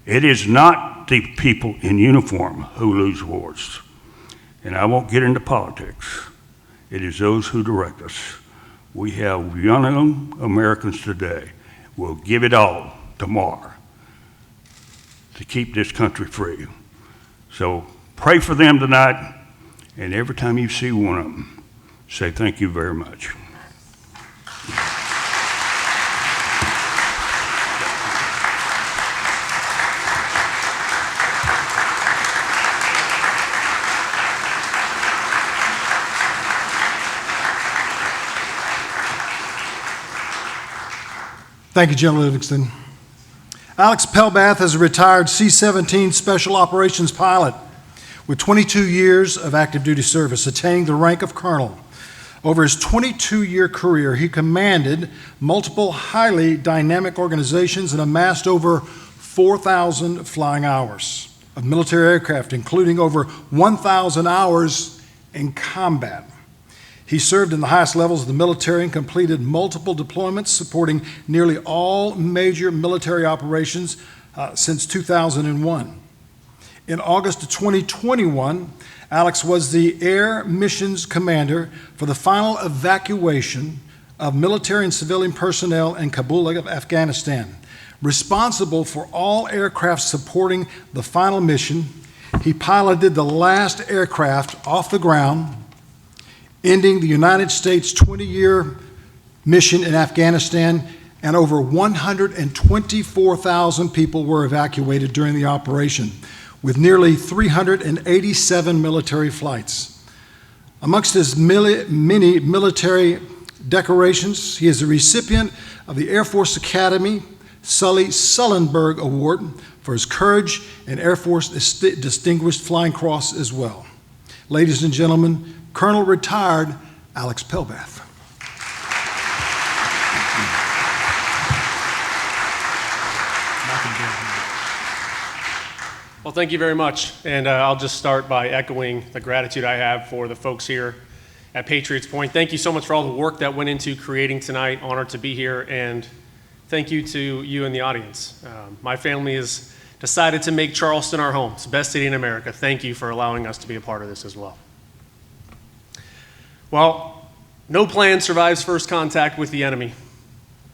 It is not the people in uniform who lose wars. And I won't get into politics. It is those who direct us. We have young Americans today who will give it all tomorrow to keep this country free. So pray for them tonight, and every time you see one of them, say thank you very much. Thank you, General Livingston. Alex Pelbath is a retired C-17 Special Operations pilot with 22 years of active duty service, attaining the rank of colonel. Over his 22-year career, he commanded multiple highly dynamic organizations and amassed over 4,000 flying hours of military aircraft, including over 1,000 hours in combat. He served in the highest levels of the military and completed multiple deployments supporting nearly all major military operations since 2001. In August of 2021, Alex was the Air Missions Commander for the final evacuation of military and civilian personnel in Kabul, Afghanistan. Responsible for all aircraft supporting the final mission, he piloted the last aircraft off the ground, ending the United States' 20-year mission in Afghanistan, and over 124,000 people were evacuated during the operation, with nearly 387 military flights. Amongst his many military decorations, he is the recipient of the Air Force Academy Sully Sullenberg Award for his courage and Air Force Distinguished Flying Cross as well. Ladies and gentlemen, Colonel Retired Alex Pelbath. Well, thank you very much. And I'll just start by echoing the gratitude I have for the folks here at Patriots Point. Thank you so much for all the work that went into creating tonight. Honored to be here. And thank you to you in the audience. My family has decided to make Charleston our home. It's the best city in America. Thank you for allowing us to be a part of this as well. Well, no plan survives first contact with the enemy.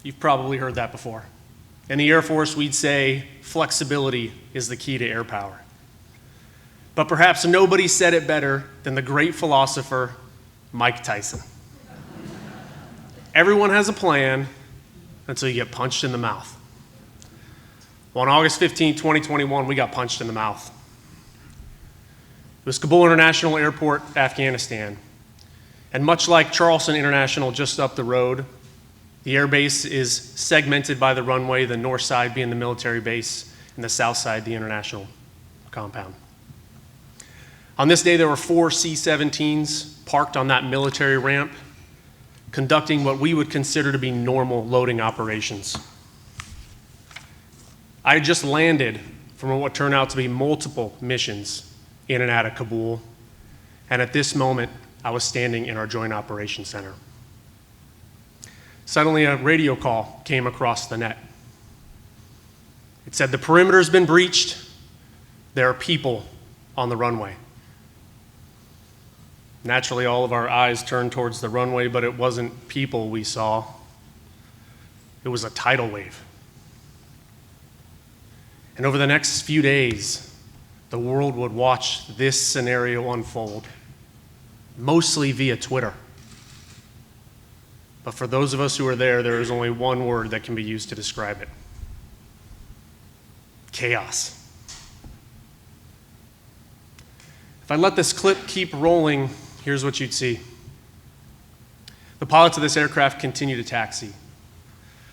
You've probably heard that before. In the Air Force, we'd say flexibility is the key to air power. But perhaps nobody said it better than the great philosopher, Mike Tyson. Everyone has a plan until you get punched in the mouth. Well, on August 15, 2021, we got punched in the mouth. It was Kabul International Airport, Afghanistan. And much like Charleston International just up the road, the airbase is segmented by the runway, the north side being the military base, and the south side the international compound. On this day, there were 4 C-17s parked on that military ramp, conducting what we would consider to be normal loading operations. I had just landed from what turned out to be multiple missions in and out of Kabul, and at this moment, I was standing in our Joint Operations Center. Suddenly, a radio call came across the net. It said, "The perimeter's been breached. There are people on the runway." Naturally, all of our eyes turned towards the runway, but it wasn't people we saw. It was a tidal wave. And over the next few days, the world would watch this scenario unfold, mostly via Twitter. But for those of us who are there, there is only one word that can be used to describe it: chaos. If I let this clip keep rolling, here's what you'd see. The pilots of this aircraft continue to taxi.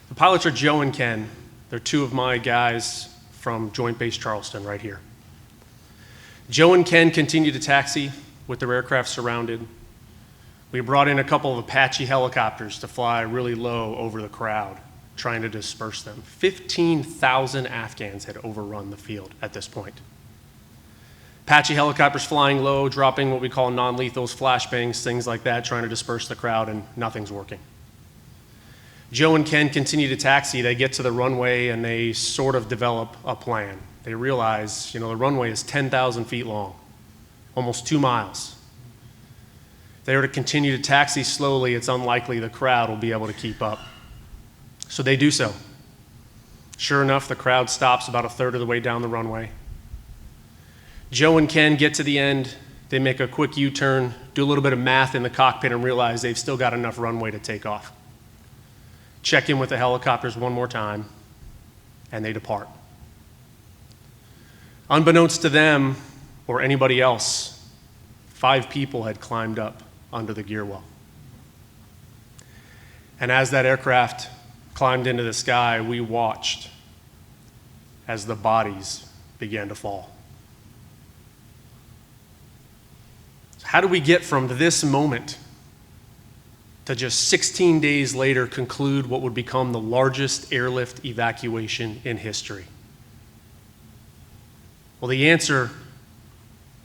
The pilots are Joe and Ken. They're 2 of my guys from Joint Base Charleston right here. Joe and Ken continue to taxi with their aircraft surrounded. We brought in a couple of Apache helicopters to fly really low over the crowd, trying to disperse them. 15,000 Afghans had overrun the field at this point. Apache helicopters flying low, dropping what we call non-lethals, flashbangs, things like that, trying to disperse the crowd, and nothing's working. Joe and Ken continue to taxi. They get to the runway and they sort of develop a plan. They realize, the runway is 10,000 feet long, almost 2 miles. If they were to continue to taxi slowly, it's unlikely the crowd will be able to keep up. So they do so. Sure enough, the crowd stops about a third of the way down the runway. Joe and Ken get to the end. They make a quick U-turn, do a little bit of math in the cockpit, and realize they've still got enough runway to take off. Check in with the helicopters one more time, and they depart. Unbeknownst to them or anybody else, 5 people had climbed up under the gear well. And as that aircraft climbed into the sky, we watched as the bodies began to fall. So how do we get from this moment to just 16 days later conclude what would become the largest airlift evacuation in history? Well, the answer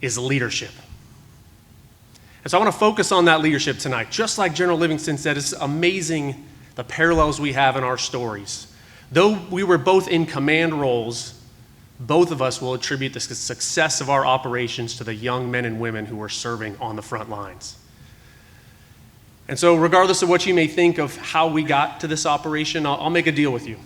is leadership. And so I want to focus on that leadership tonight. Just like General Livingston said, it's amazing the parallels we have in our stories. Though we were both in command roles, both of us will attribute the success of our operations to the young men and women who were serving on the front lines. And so regardless of what you may think of how we got to this operation, I'll make a deal with you.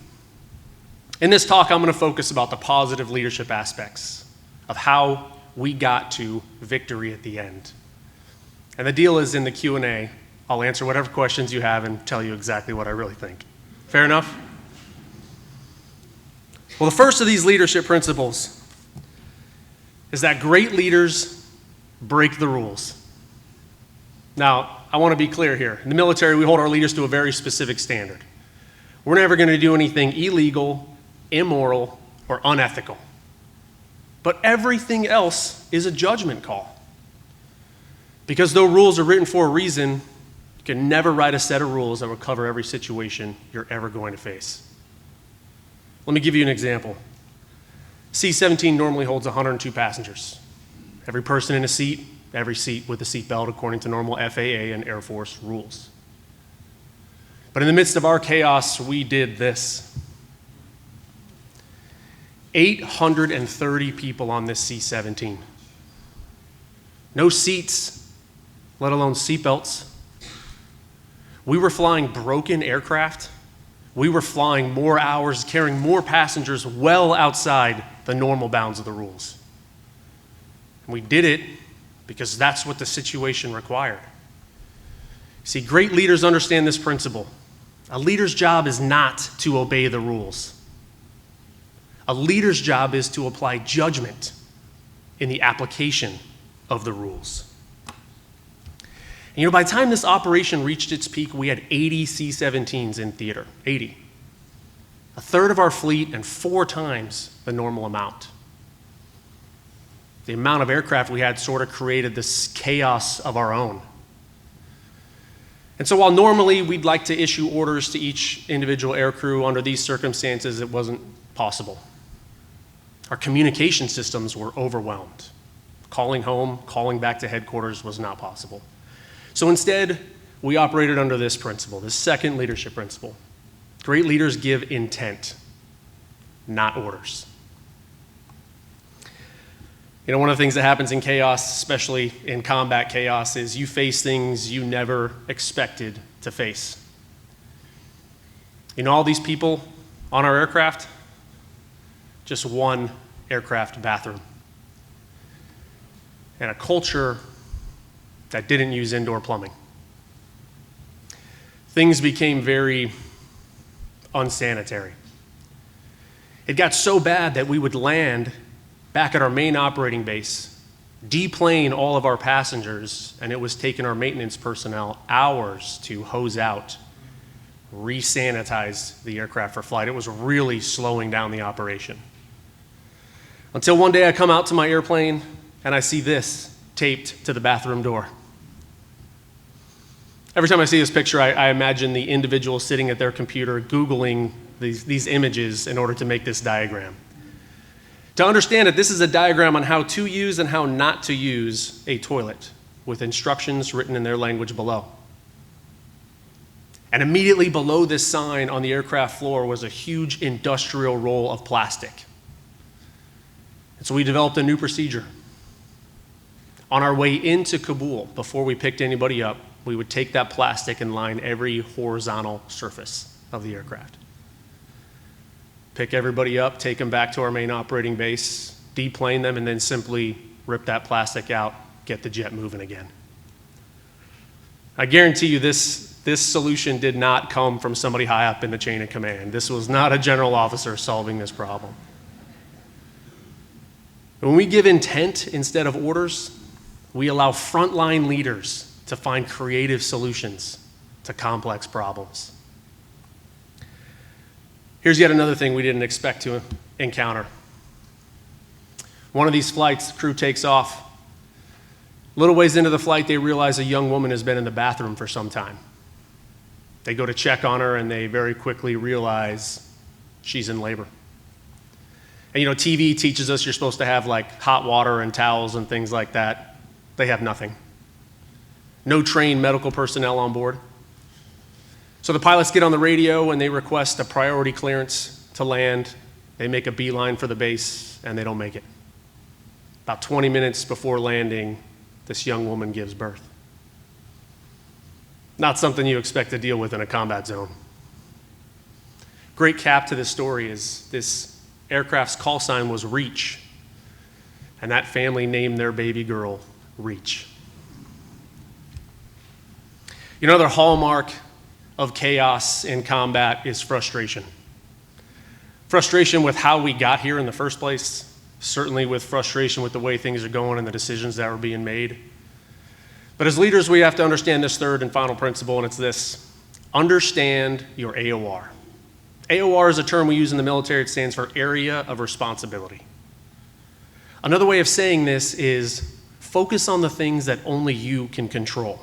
In this talk, I'm going to focus about the positive leadership aspects of how we got to victory at the end. And the deal is in the Q&A, I'll answer whatever questions you have and tell you exactly what I really think. Fair enough? Well, the first of these leadership principles is that great leaders break the rules. Now, I want to be clear here. In the military, we hold our leaders to a very specific standard. We're never going to do anything illegal, immoral, or unethical. But everything else is a judgment call. Because though rules are written for a reason, you can never write a set of rules that will cover every situation you're ever going to face. Let me give you an example. C-17 normally holds 102 passengers. Every person in a seat, every seat with a seatbelt according to normal FAA and Air Force rules. But in the midst of our chaos, we did this. 830 people on this C-17. No seats, let alone seatbelts. We were flying broken aircraft. We were flying more hours, carrying more passengers well outside the normal bounds of the rules. And we did it because that's what the situation required. See, great leaders understand this principle. A leader's job is not to obey the rules. A leader's job is to apply judgment in the application of the rules. And by the time this operation reached its peak, we had 80 C-17s in theater, 80. A third of our fleet and 4 times the normal amount. The amount of aircraft we had sort of created this chaos of our own. And so while normally we'd like to issue orders to each individual aircrew, under these circumstances it wasn't possible. Our communication systems were overwhelmed. Calling home, calling back to headquarters was not possible. So instead, we operated under this principle, this second leadership principle. Great leaders give intent, not orders. One of the things that happens in chaos, especially in combat chaos, is you face things you never expected to face. All these people on our aircraft, just one aircraft bathroom. And a culture that didn't use indoor plumbing. Things became very unsanitary. It got so bad that we would land back at our main operating base, deplane all of our passengers, and it was taking our maintenance personnel hours to hose out, re-sanitize the aircraft for flight. It was really slowing down the operation. Until one day I come out to my airplane and I see this taped to the bathroom door. Every time I see this picture, I imagine the individual sitting at their computer Googling these images in order to make this diagram. To understand it, this is a diagram on how to use and how not to use a toilet, with instructions written in their language below. And immediately below this sign on the aircraft floor was a huge industrial roll of plastic. And so we developed a new procedure. On our way into Kabul, before we picked anybody up, we would take that plastic and line every horizontal surface of the aircraft. Pick everybody up, take them back to our main operating base, deplane them, and then simply rip that plastic out, get the jet moving again. I guarantee you this solution did not come from somebody high up in the chain of command. This was not a general officer solving this problem. When we give intent instead of orders, we allow frontline leaders to find creative solutions to complex problems. Here's yet another thing we didn't expect to encounter. One of these flights, the crew takes off. A little ways into the flight, they realize a young woman has been in the bathroom for some time. They go to check on her, and they very quickly realize she's in labor. And TV teaches us you're supposed to have like hot water and towels and things like that. They have nothing. No trained medical personnel on board. So the pilots get on the radio and they request a priority clearance to land. They make a beeline for the base and they don't make it. About 20 minutes before landing, this young woman gives birth. Not something you expect to deal with in a combat zone. Great cap to this story is this aircraft's call sign was Reach, and that family named their baby girl Reach. Another hallmark of chaos in combat is frustration. Frustration with how we got here in the first place, certainly with frustration with the way things are going and the decisions that were being made. But as leaders, we have to understand this third and final principle, and it's this: understand your AOR. AOR is a term we use in the military. It stands for Area of Responsibility. Another way of saying this is focus on the things that only you can control.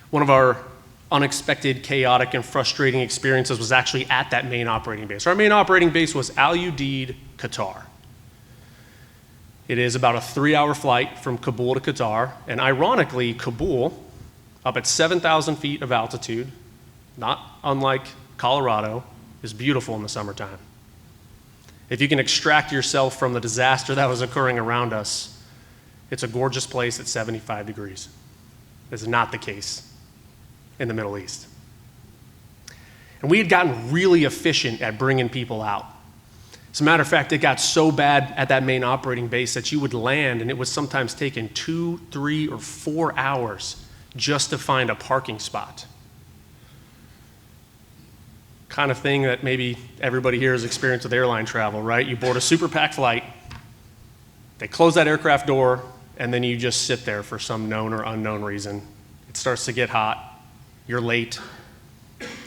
One of our unexpected, chaotic, and frustrating experiences was actually at that main operating base. Our main operating base was Al Udeid, Qatar. It is about a 3-hour flight from Kabul to Qatar, and ironically, Kabul, up at 7,000 feet of altitude, not unlike Colorado, is beautiful in the summertime. If you can extract yourself from the disaster that was occurring around us, it's a gorgeous place at 75 degrees. This is not the case in the Middle East. And we had gotten really efficient at bringing people out. As a matter of fact, it got so bad at that main operating base that you would land and it was sometimes taking 2, 3, or 4 hours just to find a parking spot. Kind of thing that maybe everybody here has experienced with airline travel, right? You board a super packed flight, they close that aircraft door, and then you just sit there for some known or unknown reason. It starts to get hot. You're late.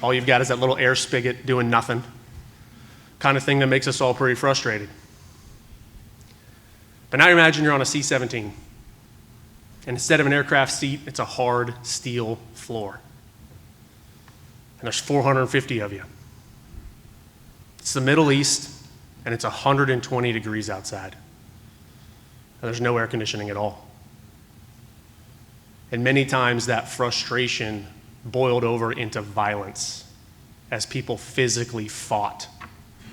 All you've got is that little air spigot doing nothing. Kind of thing that makes us all pretty frustrated. But now imagine you're on a C-17. And instead of an aircraft seat, it's a hard steel floor. And there's 450 of you. It's the Middle East, and it's 120 degrees outside. And there's no air conditioning at all. And many times that frustration boiled over into violence as people physically fought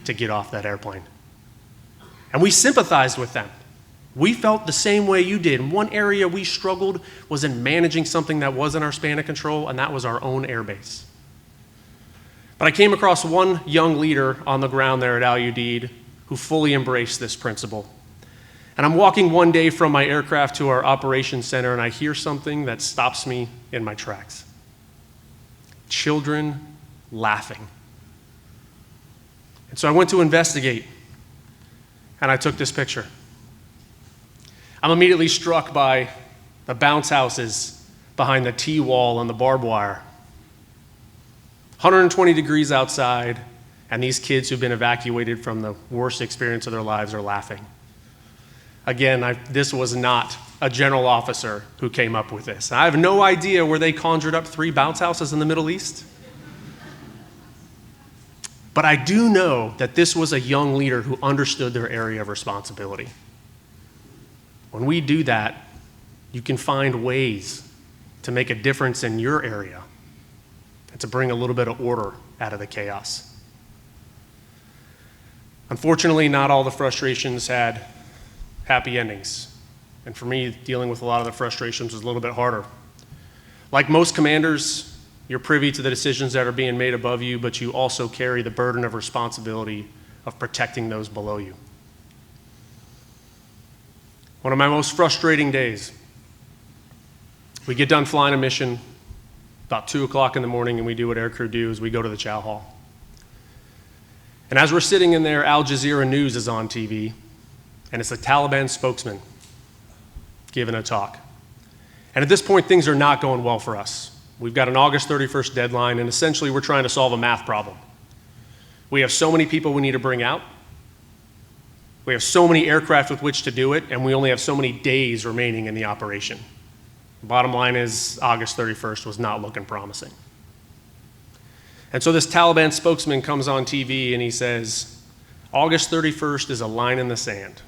to get off that airplane. And we sympathized with them. We felt the same way you did. And one area we struggled was in managing something that was in our span of control, and that was our own airbase. But I came across one young leader on the ground there at Al Udeid who fully embraced this principle. And I'm walking one day from my aircraft to our operations center, and I hear something that stops me in my tracks. Children laughing. And so I went to investigate, and I took this picture. I'm immediately struck by the bounce houses behind the T-wall and the barbed wire. 120 degrees outside, and these kids who've been evacuated from the worst experience of their lives are laughing. Again, this was not a general officer who came up with this. I have no idea where they conjured up 3 bounce houses in the Middle East. But But I do know that this was a young leader who understood their area of responsibility. When we do that, you can find ways to make a difference in your area and to bring a little bit of order out of the chaos. Unfortunately, not all the frustrations had happy endings. And for me, dealing with a lot of the frustrations was a little bit harder. Like most commanders, you're privy to the decisions that are being made above you, but you also carry the burden of responsibility of protecting those below you. One of my most frustrating days, we get done flying a mission about 2 o'clock in the morning, and we do what aircrew do, is we go to the chow hall. And as we're sitting in there, Al Jazeera News is on TV, and it's a Taliban spokesman giving a talk. And at this point, things are not going well for us. We've got an August 31st deadline, and essentially we're trying to solve a math problem. We have so many people we need to bring out. We have so many aircraft with which to do it, and we only have so many days remaining in the operation. The bottom line is August 31st was not looking promising. And so this Taliban spokesman comes on TV and he says, August 31st is a line in the sand.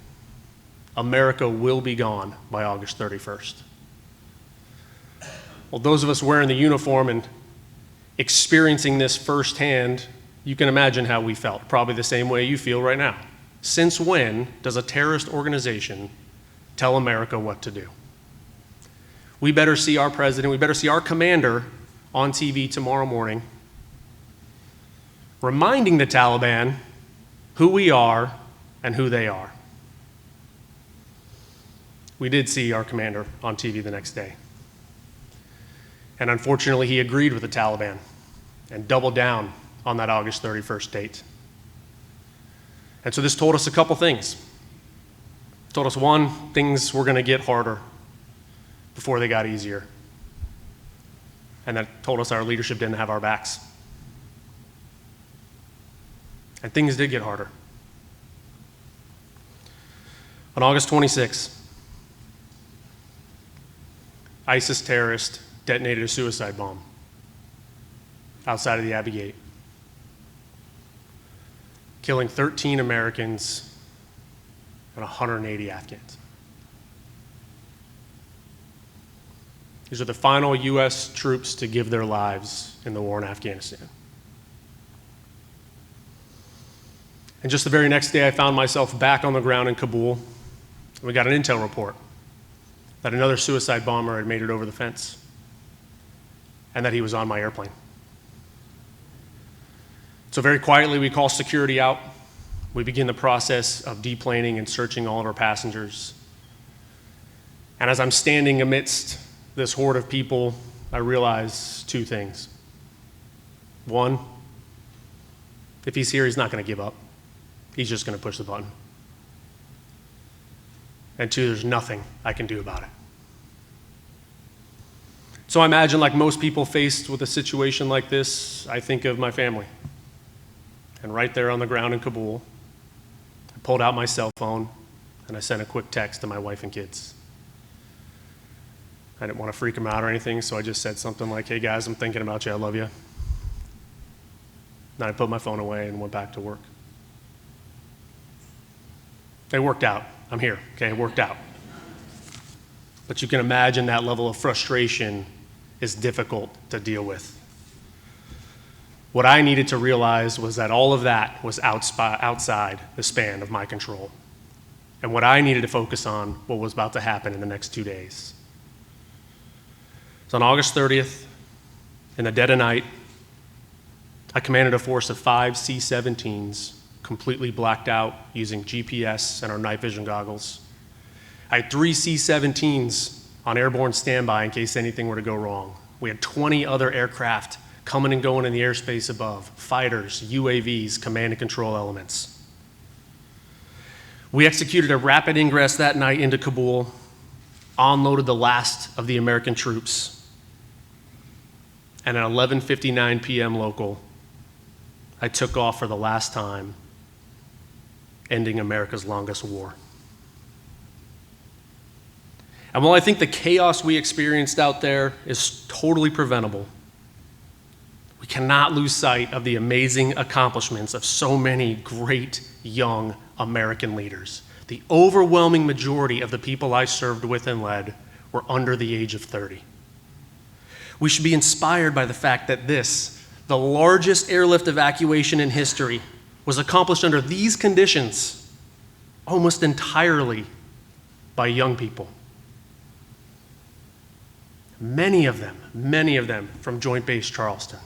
America will be gone by August 31st. Well, those of us wearing the uniform and experiencing this firsthand, you can imagine how we felt, probably the same way you feel right now. Since when does a terrorist organization tell America what to do? We better see our president, we better see our commander on TV tomorrow morning reminding the Taliban who we are and who they are. We did see our commander on TV the next day. And unfortunately, he agreed with the Taliban and doubled down on that August 31st date. And so this told us a couple things. It told us, one, things were going to get harder before they got easier. And that told us our leadership didn't have our backs. And things did get harder. On August 26th, ISIS terrorists detonated a suicide bomb outside of the Abbey Gate, killing 13 Americans and 180 Afghans. These are the final U.S. troops to give their lives in the war in Afghanistan. And just the very next day, I found myself back on the ground in Kabul, and we got an intel report that another suicide bomber had made it over the fence and that he was on my airplane. So very quietly, we call security out. We begin the process of deplaning and searching all of our passengers. And as I'm standing amidst this horde of people, I realize two things. One, if he's here, he's not going to give up. He's just going to push the button. And two, there's nothing I can do about it. So I imagine, like most people faced with a situation like this, I think of my family. And right there on the ground in Kabul, I pulled out my cell phone and I sent a quick text to my wife and kids. I didn't want to freak them out or anything, so I just said something like, hey guys, I'm thinking about you, I love you. Then I put my phone away and went back to work. It worked out. I'm here, okay, it worked out. But you can imagine that level of frustration is difficult to deal with. What I needed to realize was that all of that was outside the span of my control. And what I needed to focus on, what was about to happen in the next 2 days. So on August 30th, in the dead of night, I commanded a force of 5 C-17s, completely blacked out using GPS and our night vision goggles. I had 3 C-17s on airborne standby in case anything were to go wrong. We had 20 other aircraft coming and going in the airspace above, fighters, UAVs, command and control elements. We executed a rapid ingress that night into Kabul, unloaded the last of the American troops, and at 11:59 p.m. local, I took off for the last time, ending America's longest war. And while I think the chaos we experienced out there is totally preventable, We cannot lose sight of the amazing accomplishments of so many great young American leaders. The overwhelming majority of the people I served with and led were under the age of 30. We should be inspired by the fact that this, the largest airlift evacuation in history, was accomplished under these conditions almost entirely by young people. Many of them from Joint Base Charleston.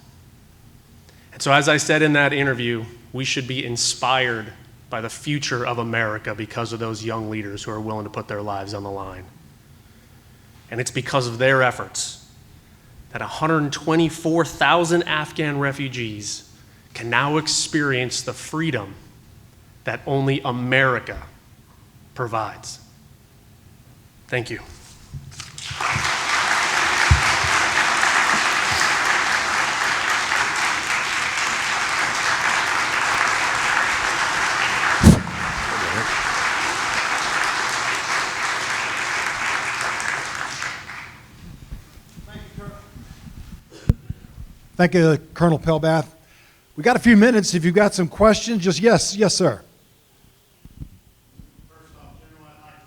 And so, as I said in that interview, we should be inspired by the future of America because of those young leaders who are willing to put their lives on the line. And it's because of their efforts that 124,000 Afghan refugees can now experience the freedom that only America provides. Thank you. Thank you, Colonel Pelbath. We got a few minutes. If you've got some questions, just yes, sir. First off, General, I'd like to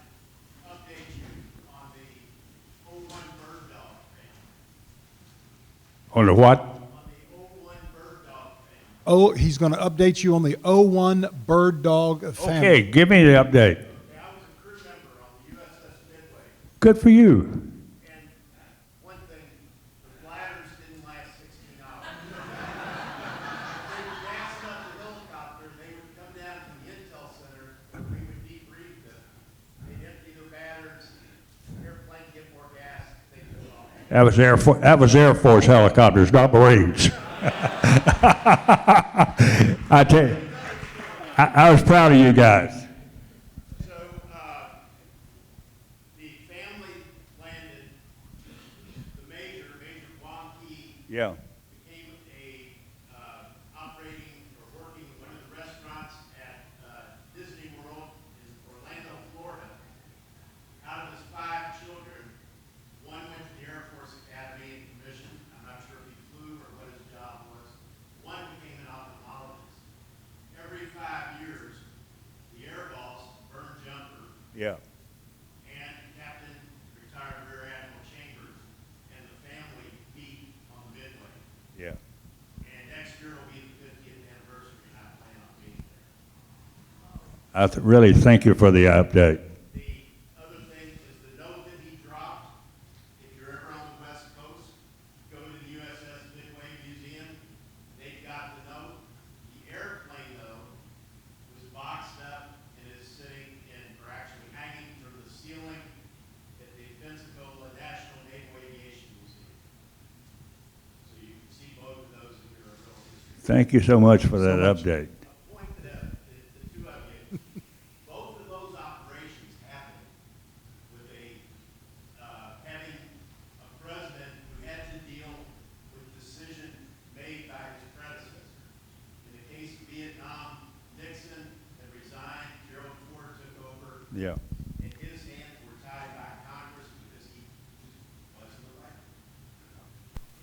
update you on the 01 bird dog family. On the what? On the 01 bird dog family. Oh, he's going to update you on the 01 bird dog family. Okay, give me the update. Okay, I was a crew member on the USS Midway. Good for you. That was Air Force helicopters, not Marines. I tell you, I was proud of you guys. So the family landed, the Major Wong Kee, Yeah. became operating or working in one of the restaurants at Disney World in Orlando, Florida. Out of his 5 children, one went to the Air Force Academy and commissioned. I'm not sure if he flew or what his job was. One became an ophthalmologist. Every 5 years, the Air Boss, Vern Jumper, Yeah. and Captain retired Rear Admiral Chambers and the family meet on the Midway. Yeah. And next year will be the 50th anniversary, and I plan on being there. I really thank you for the update. The other thing is the note that he dropped. If you're ever on the West Coast, go to the USS Midway Museum. They've got the note. The airplane, though, was boxed up and is sitting in, or actually hanging from the ceiling at the Pensacola National Naval Aviation Museum. So you can see both of those if you're a real history. Thank you so much for that update. A point that the two of you, both of those operations happened with having a president who had to deal with decisions made by his predecessor. In the case of Vietnam, Nixon had resigned, Gerald Ford took over, Yeah. and his hands were tied by Congress because he wasn't elected.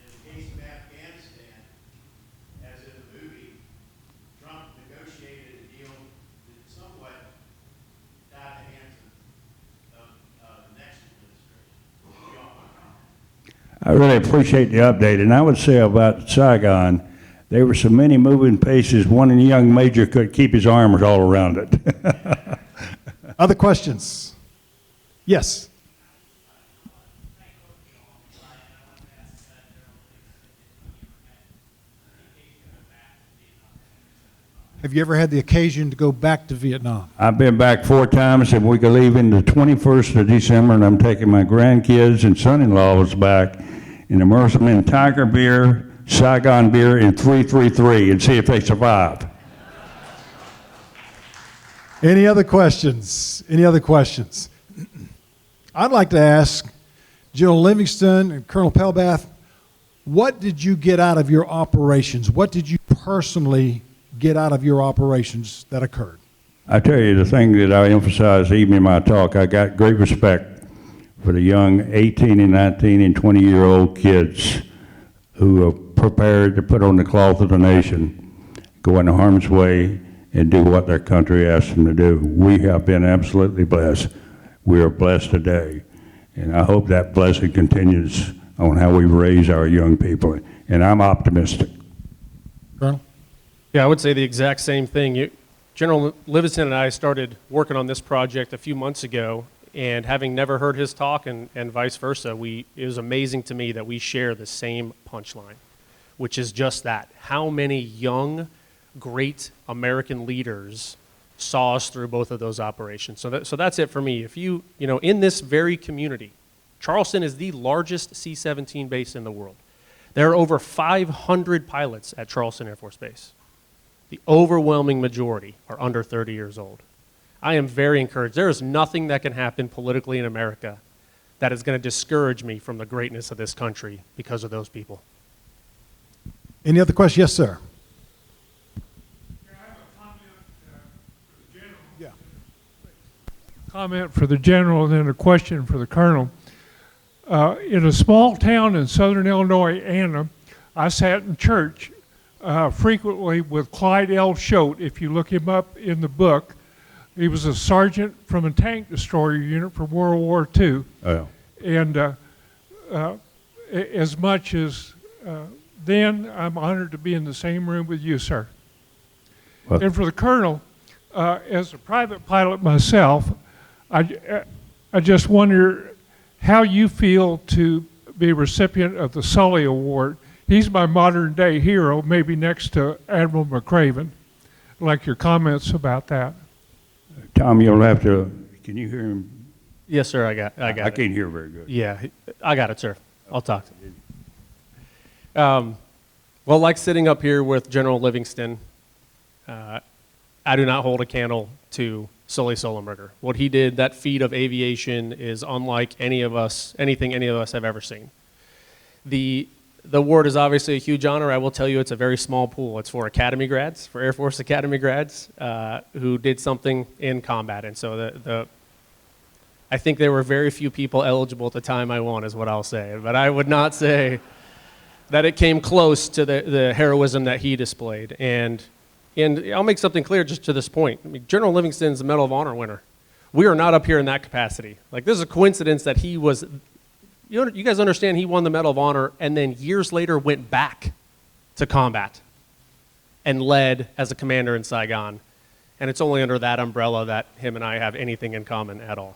In the case of Afghanistan, as in the movie, Trump negotiated a deal that somewhat tied the hands of the next administration. We all want to. I really appreciate the update, and I would say about Saigon, there were so many moving pieces, one young major could keep his arms all around it. Other questions? Yes. Have you ever had the occasion to go back to Vietnam? I've been back 4 times, and we could leave in the 21st of December, and I'm taking my grandkids and son-in-laws back and immerse them in Tiger beer, Saigon beer, and 333 and see if they survive. Any other questions? Any other questions? I'd like to ask General Livingston and Colonel Pelbath, what did you get out of your operations? What did you personally get out of your operations that occurred? I tell you, the thing that I emphasize even in my talk, I got great respect for the young 18 and 19 and 20-year-old kids who are prepared to put on the cloth of the nation, go into harm's way, and do what their country asks them to do. We have been absolutely blessed. We are blessed today. And I hope that blessing continues on how we raise our young people. And I'm optimistic. Colonel? Yeah, I would say the exact same thing. General Livingston and I started working on this project a few months ago, and having never heard his talk and vice versa, it was amazing to me that we share the same punchline, which is just that. How many young, great American leaders saw us through both of those operations. So that's it for me. If in this very community, Charleston is the largest C-17 base in the world. There are over 500 pilots at Charleston Air Force Base. The overwhelming majority are under 30 years old. I am very encouraged. There is nothing that can happen politically in America that is going to discourage me from the greatness of this country because of those people. Any other questions? Yes, sir. Comment for the general and then a question for the colonel. In a small town in southern Illinois, Anna, I sat in church frequently with Clyde L. Choate. If you look him up in the book, he was a sergeant from a tank destroyer unit for World War II. Oh. And as much as then, I'm honored to be in the same room with you, sir. Well, and for the colonel, as a private pilot myself, I just wonder how you feel to be a recipient of the Sully Award. He's my modern day hero, maybe next to Admiral McCraven. I'd like your comments about that. Tom, you'll have to, can you hear him? Yes, sir, I got I it. can't hear very good. Yeah, I got it, sir. I'll talk to you. Well, like sitting up here with General Livingston, I do not hold a candle to Sully Sullenberger. What he did, that feat of aviation, is unlike anything any of us have ever seen. The award is obviously a huge honor. I will tell you it's a very small pool. It's for Academy grads, for Air Force Academy grads who did something in combat. And so I think there were very few people eligible at the time I won, is what I'll say. But I would not say that it came close to the heroism that he displayed. And I'll make something clear just to this point. I mean, General Livingston's a Medal of Honor winner. We are not up here in that capacity. Like, this is a coincidence that he was, you guys understand he won the Medal of Honor and then years later went back to combat and led as a commander in Saigon. And it's only under that umbrella that him and I have anything in common at all.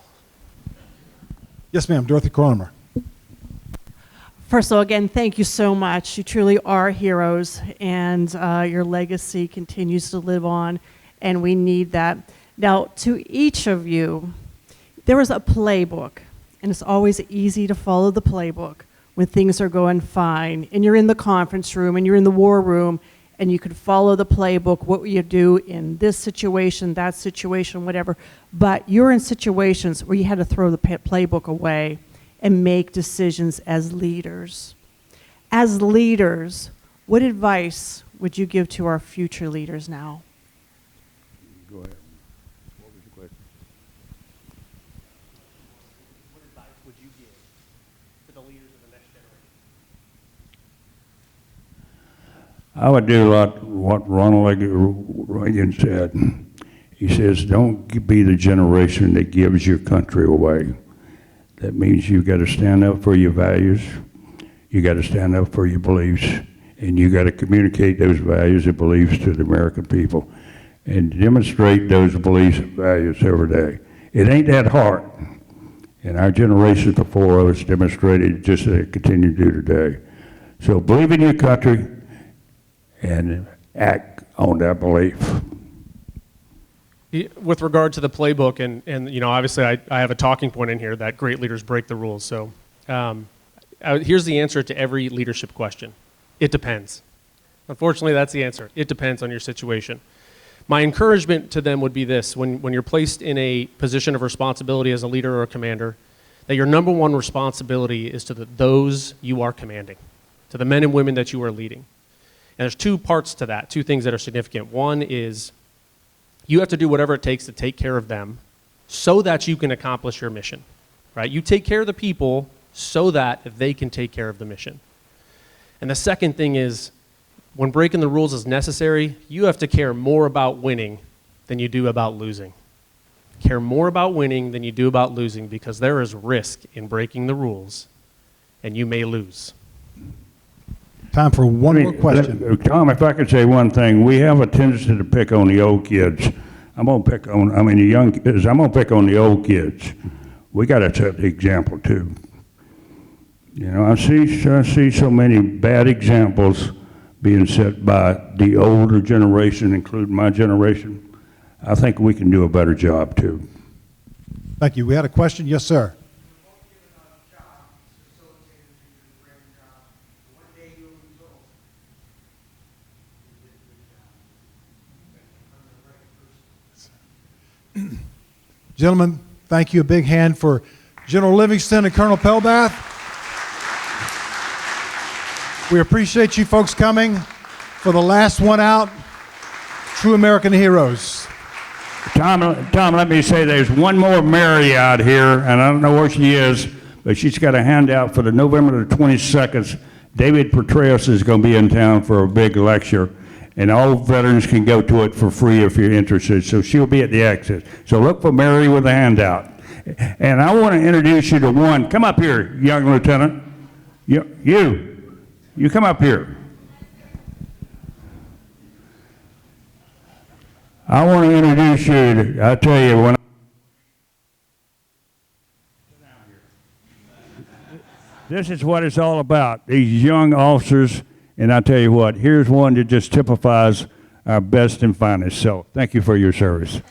Yes, ma'am. Dorothy Cromer. First of all, again, thank you so much. You truly are heroes, and your legacy continues to live on, and we need that. Now, to each of you, there is a playbook, and it's always easy to follow the playbook when things are going fine, and you're in the conference room, and you're in the war room, and you could follow the playbook, what you do in this situation, that situation, whatever. But you're in situations where you had to throw the playbook away and make decisions as leaders. As leaders, what advice would you give to our future leaders now? Go ahead. What was the question? What advice would you give to the leaders of the next generation? I would do what Ronald Reagan said. He says, don't be the generation that gives your country away. That means you've got to stand up for your values, you got to stand up for your beliefs, and you got to communicate those values and beliefs to the American people and demonstrate those beliefs and values every day. It ain't that hard. And our generation before us demonstrated just as they continue to do today. So believe in your country and act on that belief. With regard to the playbook, and obviously I have a talking point in here that great leaders break the rules. So here's the answer to every leadership question. It depends. Unfortunately, that's the answer. It depends on your situation. My encouragement to them would be this: when you're placed in a position of responsibility as a leader or a commander, that your number one responsibility is to those you are commanding, to the men and women that you are leading. And there's two parts to that, two things that are significant. One is you have to do whatever it takes to take care of them so that you can accomplish your mission, right? You take care of the people so that they can take care of the mission. And the second thing is, when breaking the rules is necessary, you have to care more about winning than you do about losing. Care more about winning than you do about losing, because there is risk in breaking the rules, and you may lose. Time for one more question. Tom, if I could say one thing, we have a tendency to pick on the old kids. The young kids, I'm going to pick on the old kids. We got to set the example too. You know, I see so many bad examples being set by the older generation, including my generation. I think we can do a better job too. Thank you. We had a question. Yes, sir. Gentlemen, thank you. A big hand for General Livingston and Colonel Pelbath. We appreciate you folks coming for the last one out. True American heroes. Tom, let me say there's one more Mary out here, and I don't know where she is, but she's got a handout for the November the 22nd. David Patriots is going to be in town for a big lecture, and all veterans can go to it for free if you're interested. So she'll be at the exit. So look for Mary with a handout. And I want to introduce you to one. Come up here, young lieutenant. You come up here. I want to introduce you. I'll tell you this is what it's all about. These young officers. And I tell you what, here's one that just typifies our best and finest. So thank you for your service.